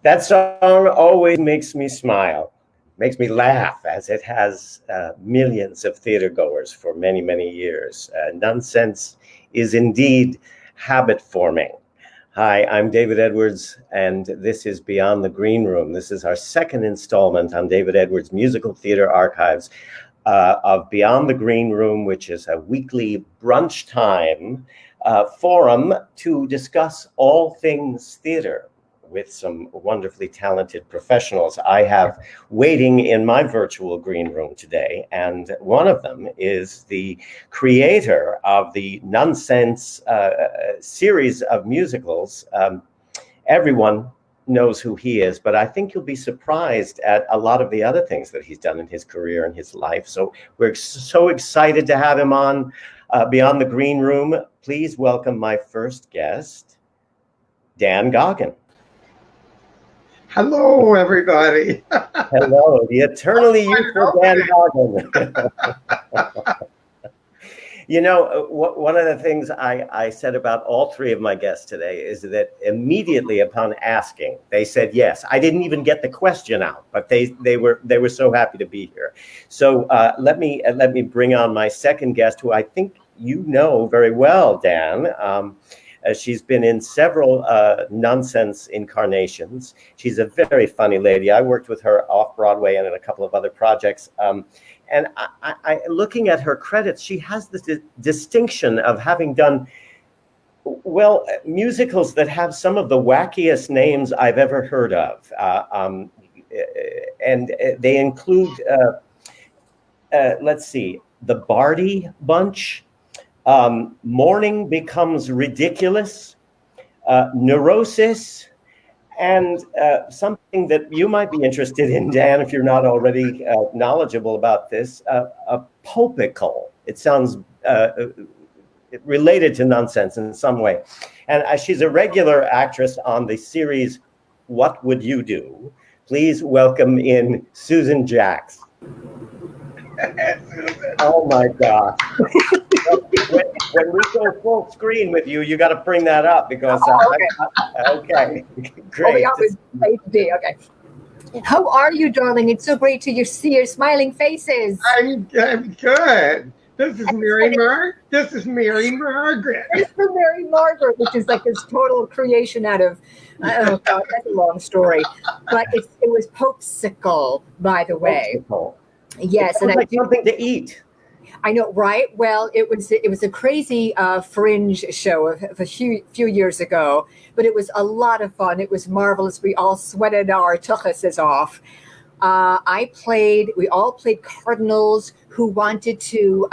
That song always makes me smile, makes me laugh, as it has millions of theater goers for many, many years. Nonsense is indeed habit forming. Hi, I'm David Edwards, and this is Beyond the Green Room. This is our second installment on David Edwards' Musical Theater Archives of Beyond the Green Room, which is a weekly brunch time forum to discuss all things theater with some wonderfully talented professionals I have waiting in my virtual green room today. And one of them is the creator of the Nonsense series of musicals. Everyone knows who he is, but I think you'll be surprised at a lot of the other things that he's done in his career and his life. So we're so excited to have him on Beyond the Green Room. Please welcome my first guest, Dan Goggin. Hello, everybody. Hello, the eternally youthful Dan Goggin. You know, one of the things I said about all three of my guests today is that immediately upon asking, they said yes. I didn't even get the question out, but they were so happy to be here. So let me bring on my second guest, who I think you know very well, Dan. She's been in several Nonsense incarnations. She's a very funny lady. I worked with her off-Broadway and in a couple of other projects. And I looking at her credits, she has this distinction of having done, well, musicals that have some of the wackiest names I've ever heard of. And they include, let's see, The Barty Bunch, Morning Becomes Ridiculous, Neurosis, and something that you might be interested in, Dan, if you're not already knowledgeable about this, a popical. It sounds related to Nonsense in some way. And she's a regular actress on the series What Would You Do? Please welcome in Susan Jacks. Oh my God. When we go full screen with you, you got to bring that up because okay, great. Okay. How are you, darling? It's so great to see your smiling faces. I'm good. This is Mary Margaret. This is Mary Margaret, which is like this total creation out of, oh God, that's a long story. But it was Popesicle, by the way. Popesicle. Yes, and like something to eat. I know, right? Well, it was a crazy fringe show of a few years ago, but it was a lot of fun. It was marvelous. We all sweated our tuchuses off. We all played cardinals who wanted to,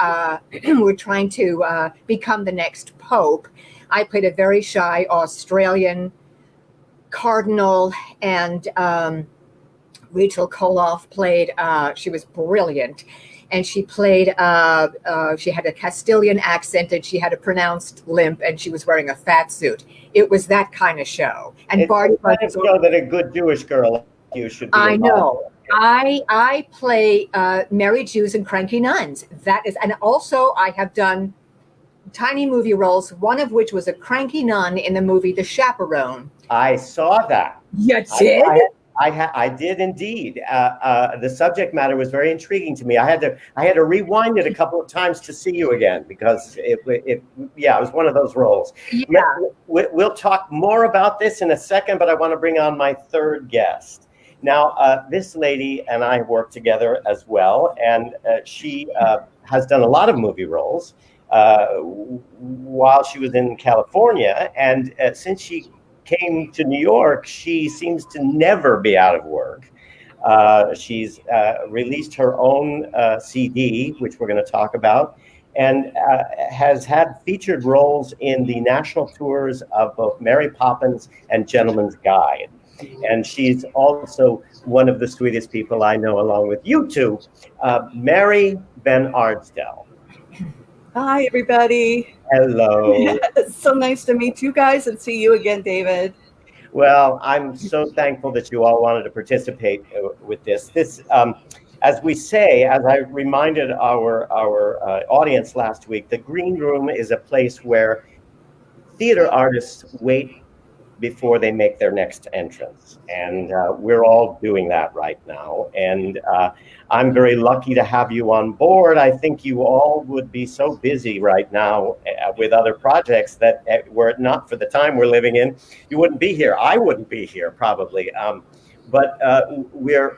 were trying to become the next pope. I played a very shy Australian cardinal, and Rachel Koloff played, she was brilliant. And she played, she had a Castilian accent and she had a pronounced limp and she was wearing a fat suit. It was that kind of show. And it's Barty the kind of show that a good Jewish girl like you should be involved. I know. I play married Jews and cranky nuns. That is, and also I have done tiny movie roles, one of which was a cranky nun in the movie The Chaperone. I saw that. You did? I did indeed. The subject matter was very intriguing to me. I had to rewind it a couple of times to see you again because it was one of those roles. Yeah. We'll talk more about this in a second, but I want to bring on my third guest. Now, this lady and I work together as well, and she has done a lot of movie roles while she was in California, and since she came to New York, she seems to never be out of work. She's released her own CD, which we're going to talk about, and has had featured roles in the national tours of both Mary Poppins and Gentleman's Guide. And she's also one of the sweetest people I know, along with you two, Mary VanArsdel. Hi, everybody. Hello. It's so nice to meet you guys and see you again, David. Well, I'm so thankful that you all wanted to participate with this. This, as we say, as I reminded our audience last week, the Green Room is a place where theater artists wait before they make their next entrance. And we're all doing that right now. And I'm very lucky to have you on board. I think you all would be so busy right now with other projects that were it not for the time we're living in, you wouldn't be here. I wouldn't be here probably. But we're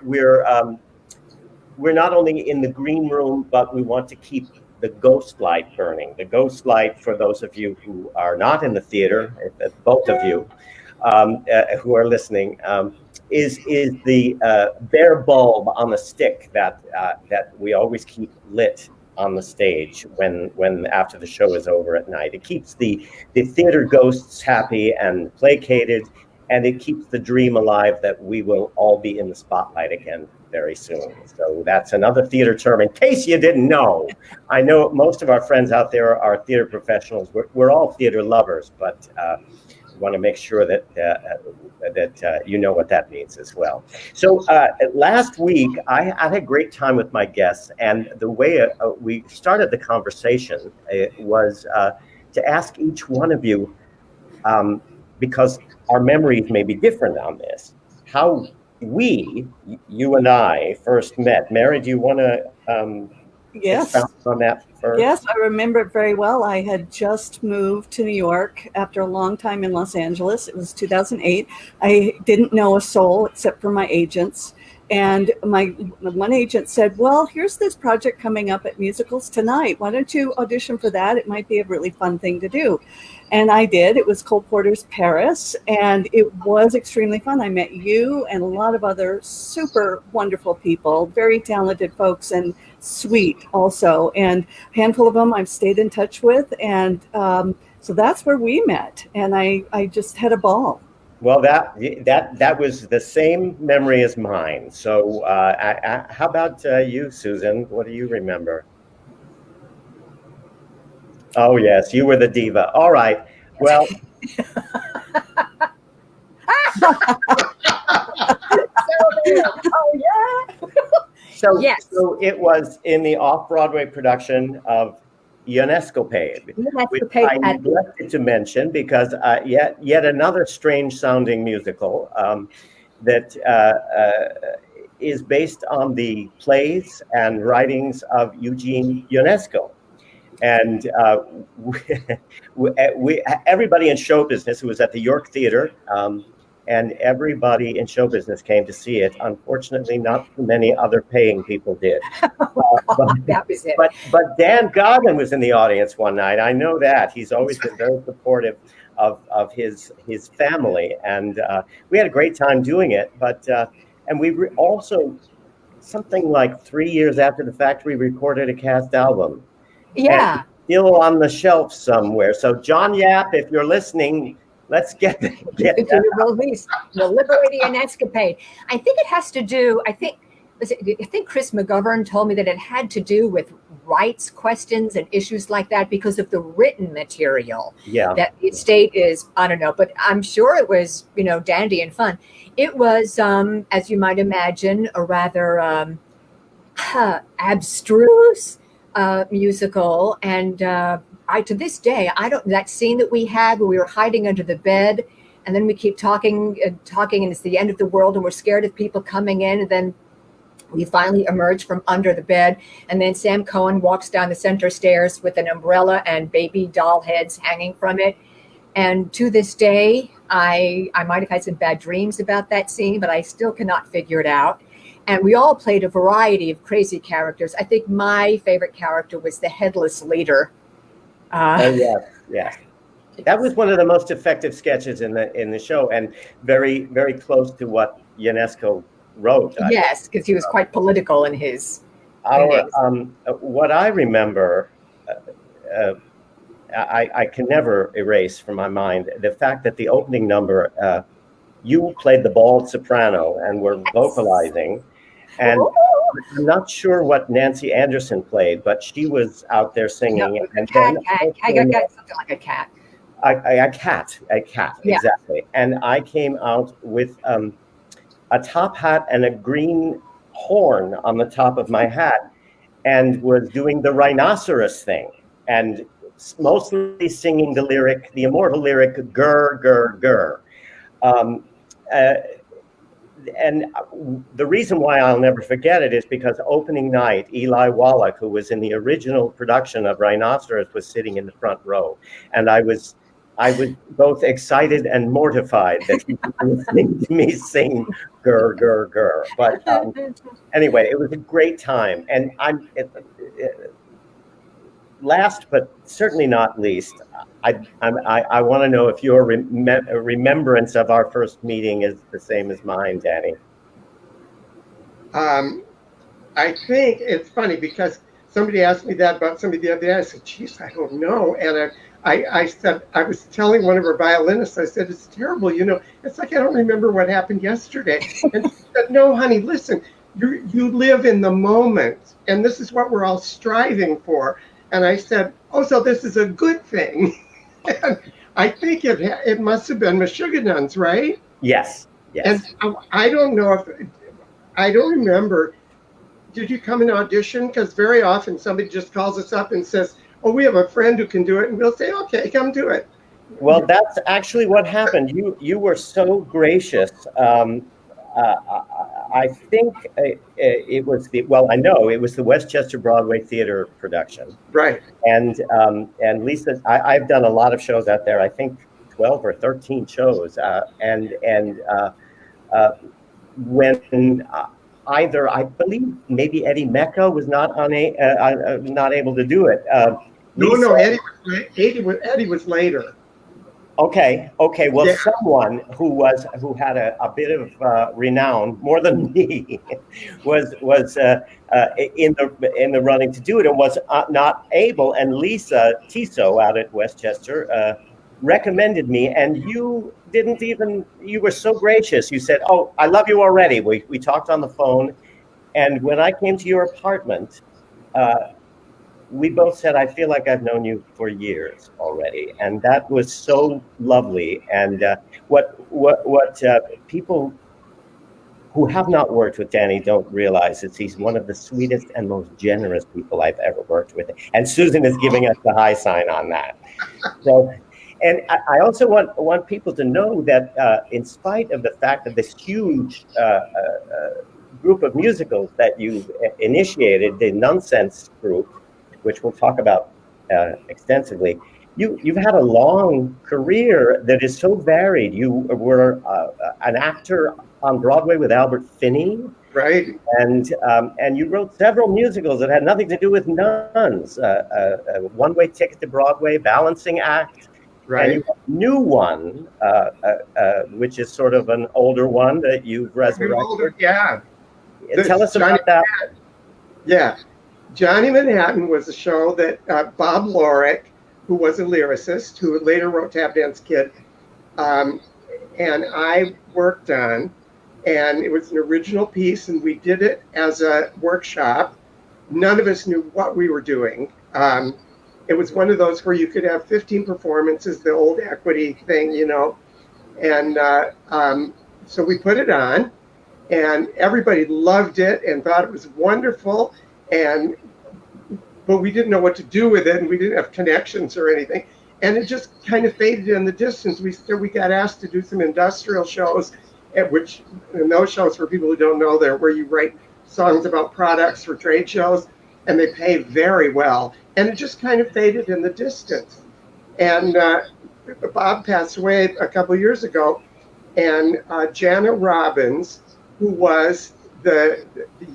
not only in the green room, but we want to keep the ghost light burning. The ghost light, for those of you who are not in the theater, both of you who are listening, is the bare bulb on the stick that we always keep lit on the stage when after the show is over at night. It keeps the theater ghosts happy and placated, and it keeps the dream alive that we will all be in the spotlight again very soon. So that's another theater term, in case you didn't know. I know most of our friends out there are theater professionals. We're all theater lovers, but want to make sure that you know what that means as well. So last week, I had a great time with my guests, and the way we started the conversation was to ask each one of you, because our memories may be different on this, how you and I first met. Mary, do you want to Yes. expound on that first? Yes, I remember it very well. I had just moved to New York after a long time in Los Angeles. It was 2008. I didn't know a soul except for my agents. And my one agent said, well, here's this project coming up at Musicals Tonight. Why don't you audition for that? It might be a really fun thing to do. And I did. It was Cole Porter's Paris, and it was extremely fun. I met you and a lot of other super wonderful people, very talented folks, and sweet also. And a handful of them I've stayed in touch with. And so that's where we met. And I just had a ball. Well, that was the same memory as mine. So how about you, Susan? What do you remember? Oh, yes, you were the diva. All right. Well. Oh, yeah. So, yes. So it was in the off-Broadway production of Ionescopade, which I neglected to mention because yet another strange-sounding musical that is based on the plays and writings of Eugene Ionesco. And everybody in show business who was at the York Theater, and everybody in show business came to see it. Unfortunately, not too many other paying people did. That was it. But Dan Goggin was in the audience one night. I know that. He's always been very supportive of his family, and we had a great time doing it. But and we also, something like 3 years after the fact, we recorded a cast album. Yeah. Still on the shelf somewhere. So John Yap, if you're listening, let's get to release the Liberating an Escapade. I think it has to do. I think Chris McGovern told me that it had to do with rights questions and issues like that because of the written material. Yeah. That the estate is, I don't know, but I'm sure it was, dandy and fun. It was, as you might imagine, a rather abstruse musical, and to this day, that scene that we had where we were hiding under the bed, and then we keep talking, and it's the end of the world, and we're scared of people coming in, and then we finally emerge from under the bed, and then Sam Cohen walks down the center stairs with an umbrella and baby doll heads hanging from it. And to this day, I might have had some bad dreams about that scene, but I still cannot figure it out. And we all played a variety of crazy characters. I think my favorite character was the headless leader. Yes. That was one of the most effective sketches in the show, and very, very close to what Ionesco wrote. Yes, because he was quite political in his. What I remember, I can never erase from my mind the fact that the opening number, you played the bald soprano and were vocalizing. And I'm not sure what Nancy Anderson played, but she was out there singing. Something like a cat. A cat, yeah. Exactly. And I came out with a top hat and a green horn on the top of my hat, and was doing the rhinoceros thing, and mostly singing the immortal lyric, "Gur, gur, gur." Um, uh, and the reason why I'll never forget it is because opening night, Eli Wallach, who was in the original production of Rhinoceros, was sitting in the front row, and I was both excited and mortified that he was listening to me sing "Gur Gur Gur." But anyway, it was a great time, and last but certainly not least, I want to know if your remembrance of our first meeting is the same as mine, Danny. I think it's funny because somebody asked me that about somebody the other day. I said, geez, I don't know. And I said, I was telling one of our violinists, I said, it's terrible. You know, it's like, I don't remember what happened yesterday. And she said, no, honey, listen, you live in the moment. And this is what we're all striving for. And I said, oh, so this is a good thing. And I think it must have been Meshuggah, right? Yes. Yes. And I don't know I don't remember. Did you come and audition? Because very often somebody just calls us up and says, oh, we have a friend who can do it. And we'll say, okay, come do it. Well, that's actually what happened. You were so gracious. I think it was I know it was the Westchester Broadway Theater production. Right. And Lisa, I've done a lot of shows out there. I think 12 or 13 shows. When either, I believe maybe Eddie Mecca was not able to do it. No, Eddie was later. Okay. Well, yeah. Someone who had a bit of renown, more than me, was in the running to do it and was not able. And Lisa Tiso out at Westchester recommended me, and you were so gracious. You said, oh, I love you already. We talked on the phone, and when I came to your apartment, we both said, I feel like I've known you for years already. And that was so lovely. And what people who have not worked with Danny don't realize is he's one of the sweetest and most generous people I've ever worked with. And Susan is giving us the high sign on that. So, and I also want people to know that in spite of the fact that this huge group of musicals that you initiated, the Nonsense group, which we'll talk about extensively, you've had a long career that is so varied. You were an actor on Broadway with Albert Finney, right? And you wrote several musicals that had nothing to do with nuns. One Way Ticket to Broadway, Balancing Act, right? And you have a new one, which is sort of an older one that you've resurrected. Yeah. Tell us about that. Yeah. Johnny Manhattan was a show that Bob Lorick, who was a lyricist, who later wrote Tap Dance Kid, and I worked on, and it was an original piece, and we did it as a workshop. None of us knew what we were doing. It was one of those where you could have 15 performances, the old equity thing, you know, and so we put it on, and everybody loved it and thought it was wonderful. But we didn't know what to do with it, and we didn't have connections or anything, and it just kind of faded in the distance. We got asked to do some industrial shows, and those shows, for people who don't know, they're where you write songs about products for trade shows, and they pay very well. And it just kind of faded in the distance. And Bob passed away a couple of years ago, and Jana Robbins, who was the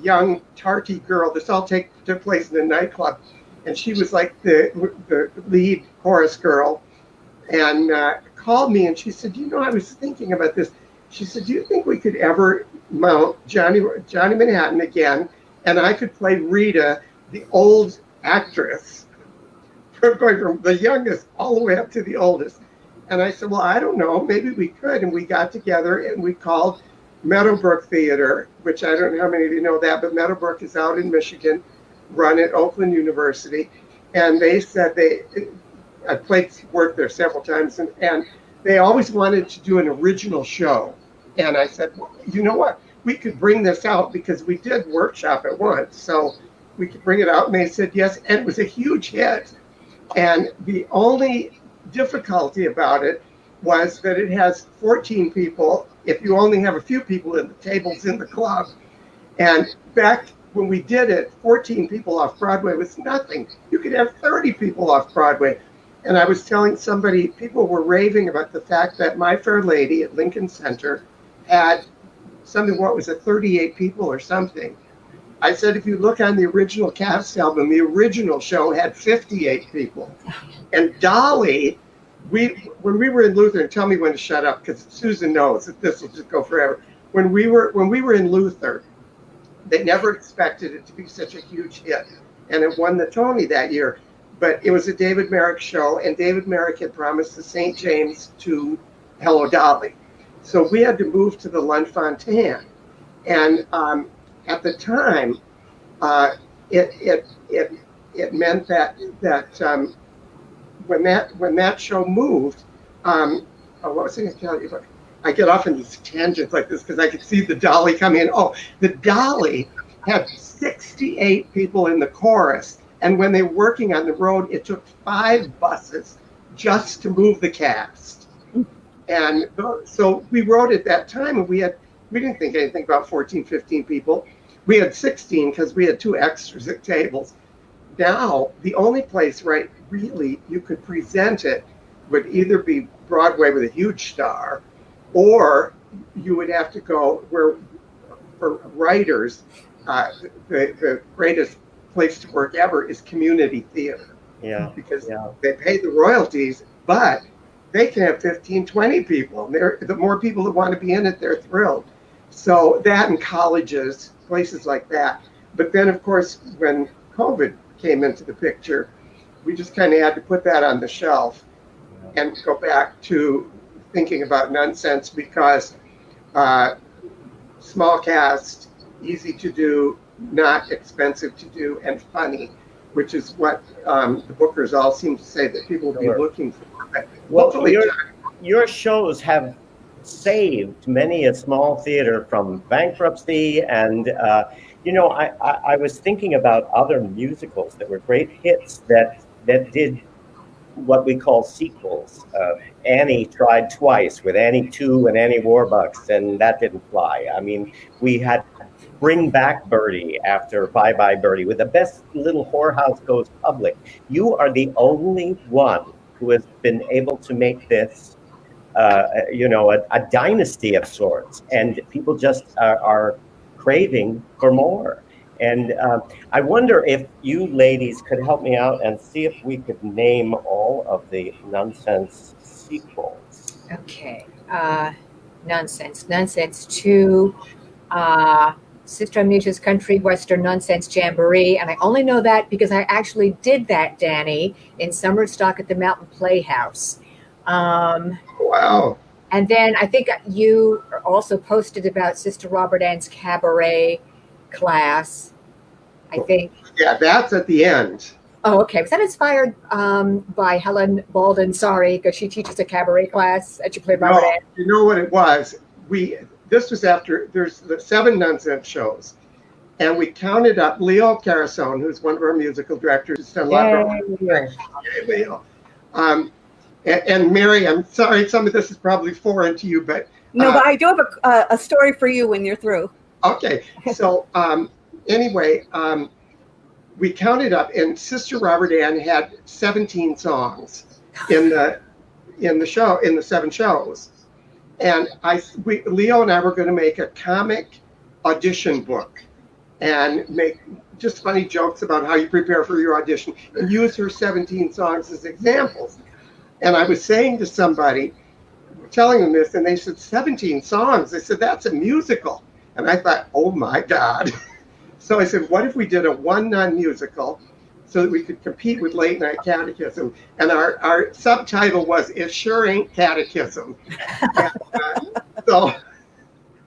young tarty girl, this all took place in a nightclub, and she was like the lead chorus girl, and called me, and she said, you know, I was thinking about this. She said, do you think we could ever mount Johnny Manhattan again, and I could play Rita, the old actress, going from the youngest all the way up to the oldest? And I said, well, I don't know, maybe we could. And we got together and we called Meadowbrook Theater, which I don't know how many of you know that, but Meadowbrook is out in Michigan, run at Oakland University. And they said I worked there several times, and they always wanted to do an original show. And I said, well, you know what, we could bring this out, because we did workshop it once, so we could bring it out. And they said yes, and it was a huge hit. And the only difficulty about it was that it has 14 people if you only have a few people in the tables in the club. And back when we did it, 14 people off Broadway was nothing. You could have 30 people off Broadway. And I was telling somebody, people were raving about the fact that My Fair Lady at Lincoln Center had something, what was it, 38 people or something. I said, if you look on the original cast album, the original show had 58 people. And Dolly, when we were in Luther, and tell me when to shut up, because Susan knows that this will just go forever. When we were in Luther, they never expected it to be such a huge hit. And it won the Tony that year. But it was a David Merrick show, and David Merrick had promised the St. James to Hello Dolly. So we had to move to the Lunfontaine. And at the time, it meant that when that show moved, what was I going to tell you? I get off in these tangents like this because I could see the Dolly come in. Oh, the Dolly had 68 people in the chorus. And when they were working on the road, it took 5 buses just to move the cast. And so we wrote at that time, and we didn't think anything about 14, 15 people. We had 16 because we had 2 extras at tables. Now, the only place, right, really you could present it would either be Broadway with a huge star, or you would have to go where, for writers, the greatest place to work ever is community theater. Yeah. Because they pay the royalties, but they can have 15, 20 people. The more people that want to be in it, they're thrilled. So that and colleges, places like that. But then, of course, when COVID came into the picture, we just kind of had to put that on the shelf and go back to thinking about Nonsense, because small cast, easy to do, not expensive to do, and funny, which is what the bookers all seem to say that people will be looking for. But well, your shows have saved many a small theater from bankruptcy, and I was thinking about other musicals that were great hits that did what we call sequels. Annie tried twice with Annie 2 and Annie Warbucks, and that didn't fly. I mean, we had Bring Back Birdie after Bye Bye Birdie with The Best Little Whorehouse Goes Public. You are the only one who has been able to make this, a dynasty of sorts, and people just are craving for more. And I wonder if you ladies could help me out and see if we could name all of the Nonsense sequels. Okay. Nonsense 2, Sister Amnesia's Country Western Nonsense Jamboree. And I only know that because I actually did that, Danny, in summer stock at the Mountain Playhouse. Wow. And then I think you also posted about Sister Robert Ann's cabaret class, I think. Yeah, that's at the end. Oh, okay. Was that inspired by Helen Bolden? Sorry, because she teaches a cabaret class at your play Robert Ann. You know what it was? This was after, there's the 7 Nonsense shows. And we counted up Leo Carasone, who's one of our musical directors, who's done a lot of Yay, Leo. And Mary, I'm sorry, some of this is probably foreign to you, but... No, but I do have a story for you when you're through. Okay. So anyway, we counted up, and Sister Robert Ann had 17 songs in the show, in the 7 shows. And Leo and I were going to make a comic audition book and make just funny jokes about how you prepare for your audition and use her 17 songs as examples. And I was saying to somebody, telling them this, and they said, 17 songs. They said, that's a musical. And I thought, oh my God. So I said, what if we did a 1-nun musical so that we could compete with Late Night Catechism? And our subtitle was, It Sure Ain't Catechism.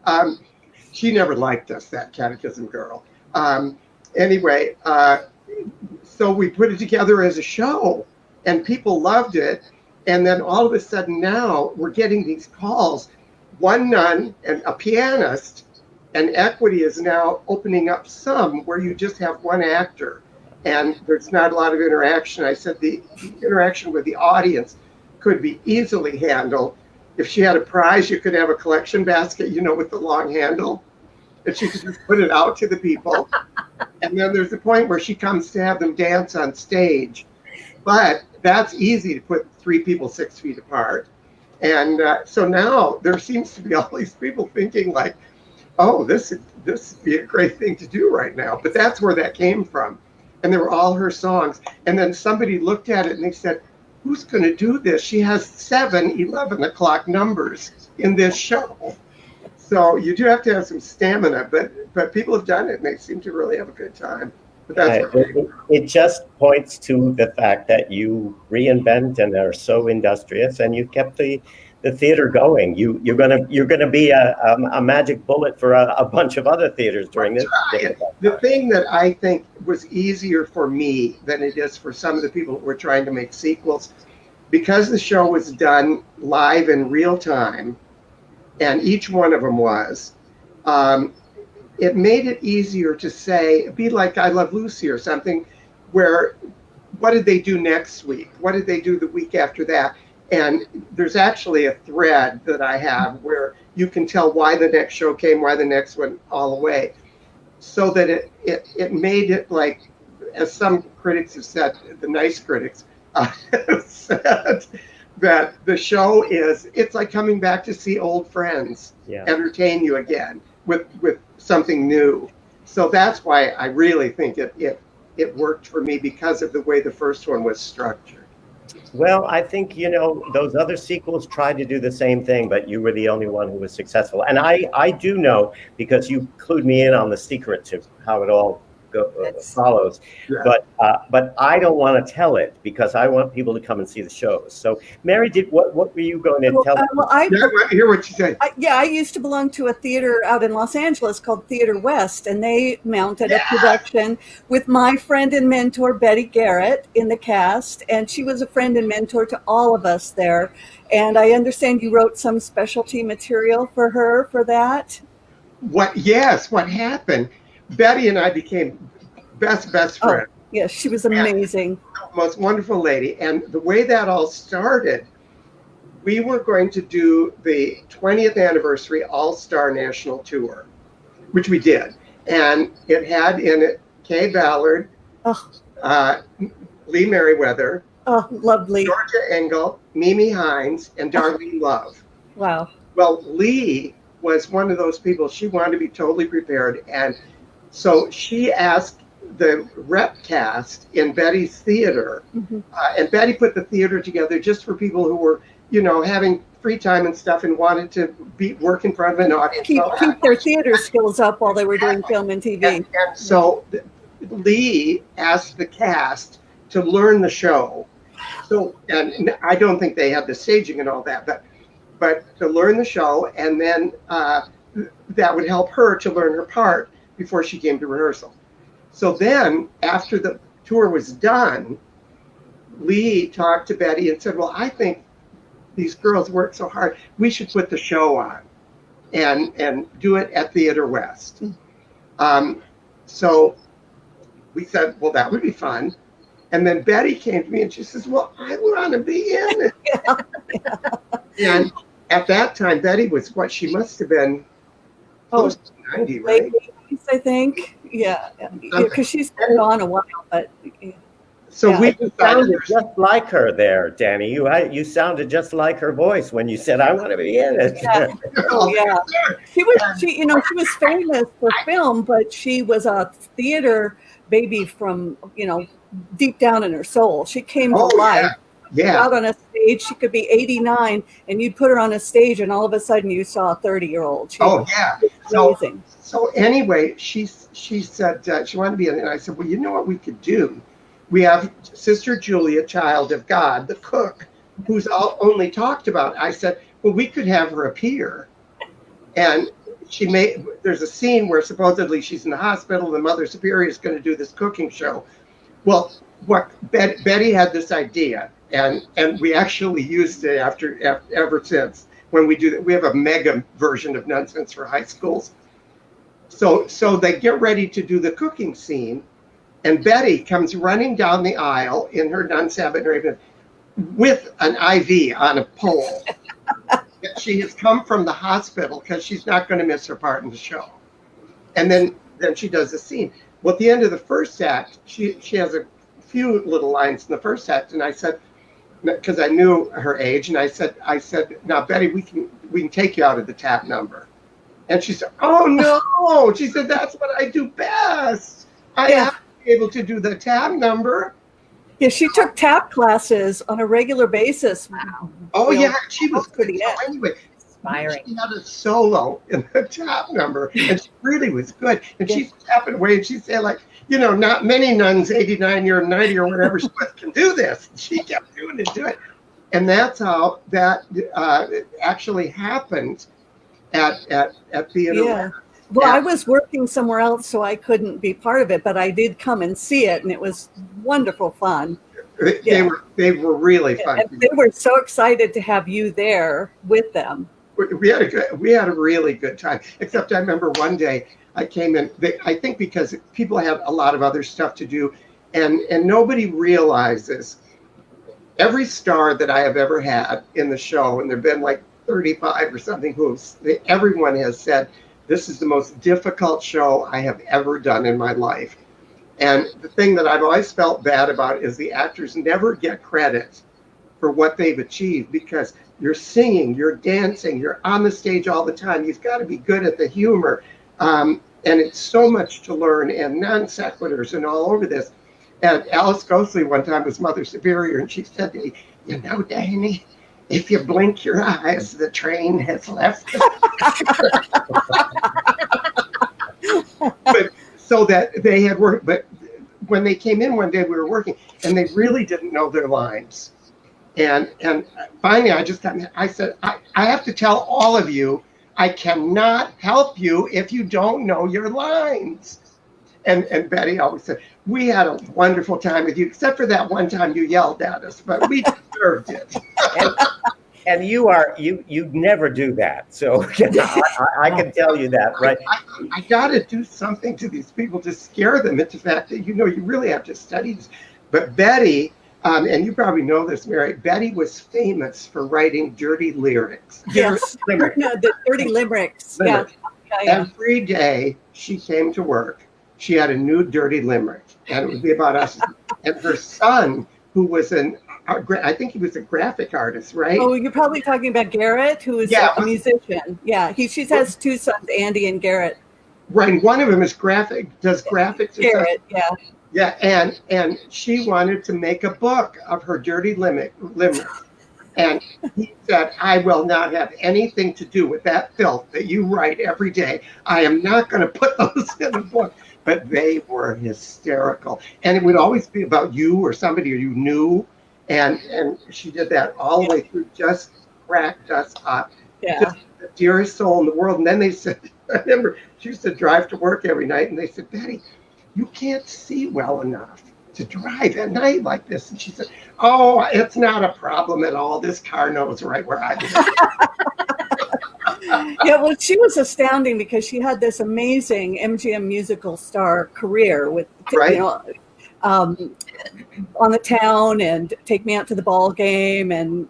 And, she never liked us, that catechism girl. Anyway, so we put it together as a show, and people loved it. And then all of a sudden now we're getting these calls, 1 nun and a pianist, and Equity is now opening up some where you just have 1 actor and there's not a lot of interaction. I said the interaction with the audience could be easily handled. If she had a prize, you could have a collection basket, with the long handle, and she could just put it out to the people. And then there's the point where she comes to have them dance on stage. But that's easy to put 3 people 6 feet apart. And so now there seems to be all these people thinking like, oh, this would be a great thing to do right now. But that's where that came from. And they were all her songs. And then somebody looked at it and they said, who's going to do this? She has 7 11 o'clock numbers in this show. So you do have to have some stamina, but people have done it and they seem to really have a good time. But that's it just points to the fact that you reinvent and are so industrious, and you kept the theater going. You're gonna be a magic bullet for a bunch of other theaters during this. The thing that I think was easier for me than it is for some of the people who were trying to make sequels, because the show was done live in real time, and each one of them was. It made it easier to say, be like I Love Lucy or something, where what did they do next week? What did they do the week after that? And there's actually a thread that I have where you can tell why the next show came, why the next one all the way. So that it made it like, as some critics have said, the nice critics said, that the show it's like coming back to see old friends, entertain you again with something new. So that's why I really think it worked for me, because of the way the first one was structured. Well, I think, those other sequels tried to do the same thing, but you were the only one who was successful. And I do know, because you clued me in on the secret to how it all follows. Yeah. But I don't want to tell it, because I want people to come and see the shows. So, Mary, what were you going to tell them? I hear what you said. I used to belong to a theater out in Los Angeles called Theater West, and they mounted a production with my friend and mentor, Betty Garrett, in the cast, and she was a friend and mentor to all of us there. And I understand you wrote some specialty material for her for that? What happened? Betty and I became best friends. Oh, yes, she was amazing. Most wonderful lady. And the way that all started, we were going to do the 20th anniversary All-Star National Tour, which we did. And it had in it Kay Ballard, Lee Merriweather, lovely, Georgia Engel, Mimi Hines, and Darlene Love. Wow. Well, Lee was one of those people. She wanted to be totally prepared, and so she asked the rep cast in Betty's theater, and Betty put the theater together just for people who were, having free time and stuff and wanted to work in front of an audience. Keep their theater skills up while they were doing film and TV. And so Lee asked the cast to learn the show. So, and I don't think they had the staging and all that, but to learn the show, and then that would help her to learn her part before she came to rehearsal. So then, after the tour was done, Lee talked to Betty and said, well, I think these girls work so hard, we should put the show on and do it at Theater West. So we said, well, that would be fun. And then Betty came to me and she says, well, I want to be in it. And at that time, Betty was what she must have been close to 90, right? I think, because she's been on a while, but. So we sounded just like her there, Danny. You sounded just like her voice when you said, "I want to be in it." Yeah. She was famous for film, but she was a theater baby from deep down in her soul. She came to life. Yeah. Out on a stage, she could be 89, and you'd put her on a stage, and all of a sudden you saw a 30-year-old. Amazing. So anyway, she said she wanted to be in it, and I said, well, you know what we could do? We have Sister Julia, Child of God, the cook, who's only talked about. I said, well, we could have her appear, and there's a scene where supposedly she's in the hospital. The Mother Superior is going to do this cooking show. Well, Betty had this idea. And we actually used it ever since. When we do that, we have a mega version of Nonsense for High Schools. So they get ready to do the cooking scene, and Betty comes running down the aisle in her nun sabbat and raven. with an IV on a pole. She has come from the hospital because she's not going to miss her part in the show. And then she does a scene. Well, at the end of the first act, she has a few little lines in the first act, and I said, because I knew her age, and I said, now Betty, we can take you out of the tap number. And she said, oh no. She said, that's what I do best. I have to be able to do the tap number. Yeah, she took tap classes on a regular basis. Wow. Oh yeah, she was good. Yeah. So anyway, Inspiring. she had a solo in the tap number, and she really was good. And she's tapping away, and she'd say, like, not many nuns, 89 or 90 or whatever, can do this. She kept doing it. And that's how that actually happened at theater. Yeah. Well, I was working somewhere else, so I couldn't be part of it, but I did come and see it, and it was wonderful fun. They were really fun. And they were so excited to have you there with them. We had a really good time. Except I remember one day I came in. I think because people have a lot of other stuff to do, and nobody realizes every star that I have ever had in the show, and there've been like 35 or something everyone has said, this is the most difficult show I have ever done in my life. And the thing that I've always felt bad about is the actors never get credit for what they've achieved, because you're singing, you're dancing, you're on the stage all the time. You've got to be good at the humor. And it's so much to learn, and non sequiturs and all over this. And Alice Ghostley one time was Mother Superior, and she said to me, Danny, if you blink your eyes, the train has left. But so that they had worked, but when they came in one day, we were working, and they really didn't know their lines. And finally, I said, I have to tell all of you, I cannot help you if you don't know your lines. And Betty always said, we had a wonderful time with you, except for that one time you yelled at us, but we deserved it. And you never do that. So I can tell you that, right? I got to do something to these people to scare them into the fact that, you really have to study this. But Betty, and you probably know this, Mary, Betty was famous for writing dirty lyrics. Yes, the dirty limericks. Yeah. Every day she came to work, she had a new dirty limerick, and it would be about us. And her son, who was I think he was a graphic artist, right? Oh, you're probably talking about Garrett, who is a musician. Yeah, she has two sons, Andy and Garrett. Right, one of them is does graphics. Garrett, yeah. Yeah, and she wanted to make a book of her dirty limerick. And he said, I will not have anything to do with that filth that you write every day. I am not going to put those in a book. But they were hysterical. And it would always be about you or somebody you knew. And she did that all the way through, just cracked us up. Yeah. Just the dearest soul in the world. And then they said, I remember she used to drive to work every night, and they said, Betty, you can't see well enough to drive at night like this. And she said, oh, it's not a problem at all. This car knows right where I am. Yeah, well, she was astounding because she had this amazing MGM musical star career with, on the Town and Take Me Out to the Ball Game and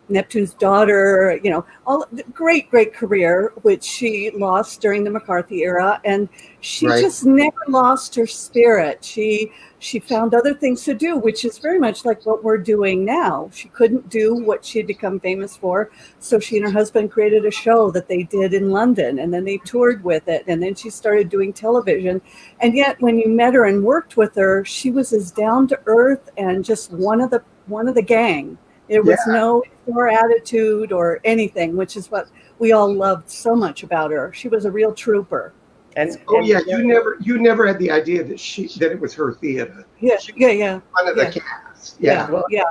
Neptune's Daughter, all great career, which she lost during the McCarthy era. And she just never lost her spirit. She found other things to do, which is very much like what we're doing now. She couldn't do what she'd become famous for. So she and her husband created a show that they did in London, and then they toured with it. And then she started doing television. And yet when you met her and worked with her, she was as down to earth and just one of the gang. There was no attitude or anything, which is what we all loved so much about her. She was a real trooper. You never had the idea that it was her theater. Yeah. One of the cast.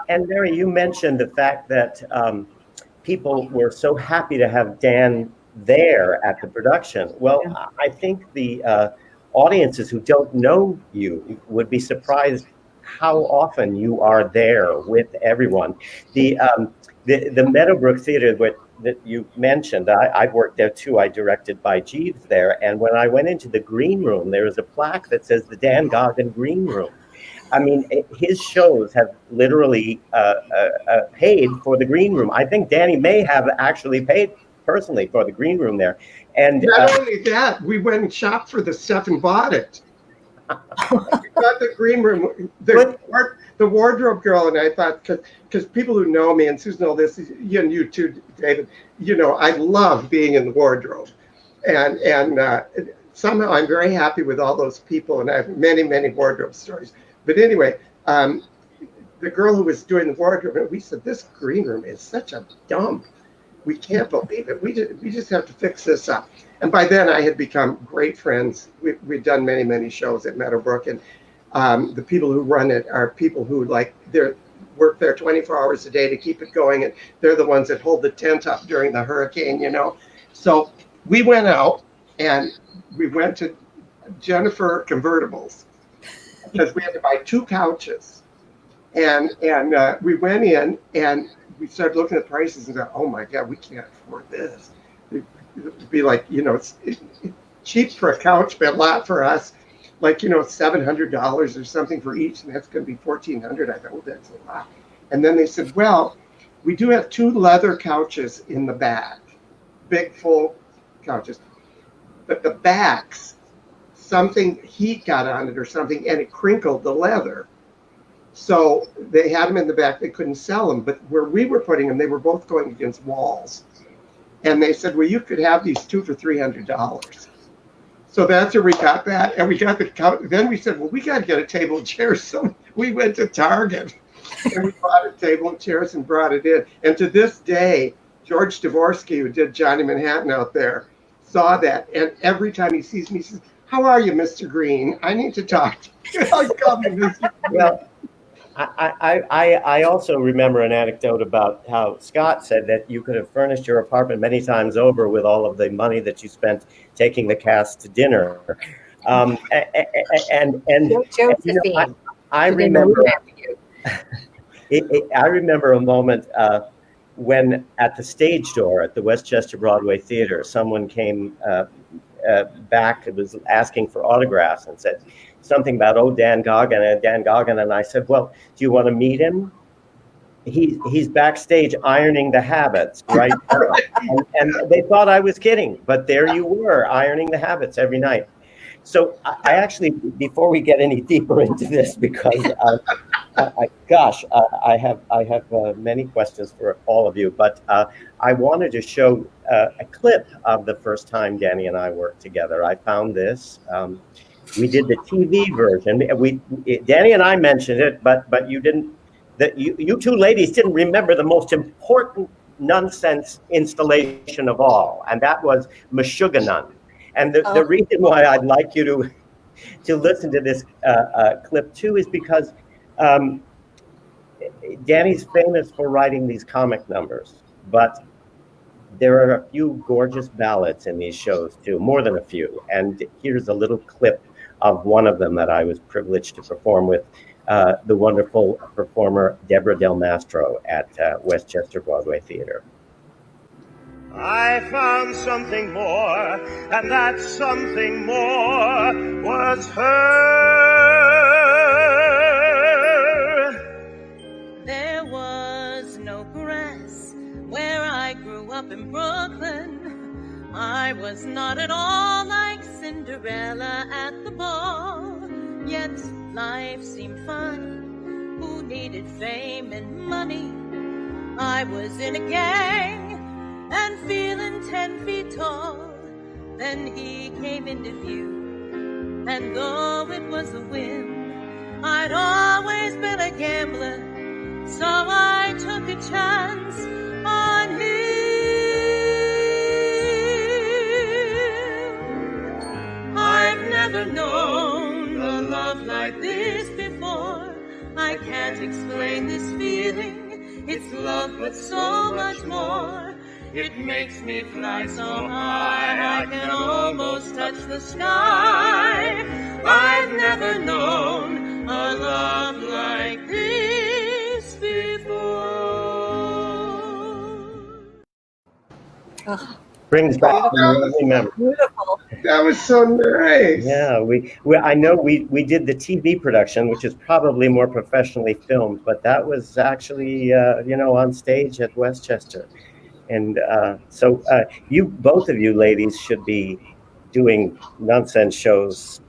And Mary, you mentioned the fact that people were so happy to have Dan there at the production. Well, I think the audiences who don't know you would be surprised how often you are there with everyone. The Meadowbrook Theater that you mentioned, I've worked there too. I directed by Jeeves there. And when I went into the green room, there was a plaque that says the Dan Goggin Green Room. I mean, his shows have literally paid for the green room. I think Danny may have actually paid personally for the green room there. And not only that, we went and shopped for the stuff and bought it. We got the green room. The wardrobe girl and I thought, because people who know me, and Susan know this, and you too, David, I love being in the wardrobe. And somehow I'm very happy with all those people, and I have many, many wardrobe stories. But anyway, the girl who was doing the wardrobe, we said, this green room is such a dump. We can't believe it. We just have to fix this up. And by then I had become great friends. We'd done many, many shows at Meadowbrook, and the people who run it are people who work there 24 hours a day to keep it going, and they're the ones that hold the tent up during the hurricane, So we went out and we went to Jennifer Convertibles because we had to buy 2 couches, and we went in and we started looking at prices and thought, oh my God, we can't afford this. It'd be like, it's cheap for a couch, but a lot for us. Like, $700 or something for each, and that's going to be $1,400. I thought, oh, that's a lot. And then they said, well, we do have 2 leather couches in the back, big full couches, but the backs, something heat got on it or something, and it crinkled the leather. So they had them in the back. They couldn't sell them, but where we were putting them, they were both going against walls. And they said, well, you could have these 2 for $300. So that's where we got that. And we got the couch. Then we said, well, we got to get a table and chairs. So we went to Target and we bought a table and chairs and brought it in. And to this day, George Dvorsky, who did Johnny Manhattan out there, saw that. And every time he sees me, he says, how are you, Mr. Green? I need to talk to you. Well, I also remember an anecdote about how Scott said that you could have furnished your apartment many times over with all of the money that you spent taking the cast to dinner. I remember I remember a moment when at the stage door at the Westchester Broadway Theater, someone came back and was asking for autographs and said something about, Dan Goggin, and I said, well, do you want to meet him? He's backstage ironing the habits right now. And they thought I was kidding, but there you were, ironing the habits every night. So I actually, before we get any deeper into this, because I have many questions for all of you, but I wanted to show a clip of the first time Danny and I worked together. I found this. We did the TV version. Danny and I mentioned it, but you didn't. You 2 ladies didn't remember the most important nonsense installation of all, and that was Meshuggah. And the reason why I'd like you to listen to this clip too is because Danny's famous for writing these comic numbers, but there are a few gorgeous ballads in these shows too, more than a few. And here's a little clip of one of them that I was privileged to perform with the wonderful performer Deborah Del Mastro at Westchester Broadway Theater. I found something more, and that something more was her. There was no grass where I grew up in Brooklyn. I was not at all like Cinderella at the ball. Yet life seemed fun. Who needed fame and money? I was in a gang and feeling 10 feet tall. Then he came into view, and though it was a whim, I'd always been a gambler, so I took a chance on him. I've never known a love like this before. I can't explain this feeling. It's love, but so much more. It makes me fly so high I can almost touch the sky. I've never known a love like this before. Brings back memories. Beautiful. That was so nice. Yeah, I know we did the TV production, which is probably more professionally filmed, but that was actually on stage at Westchester, and you both of you ladies should be doing nonsense shows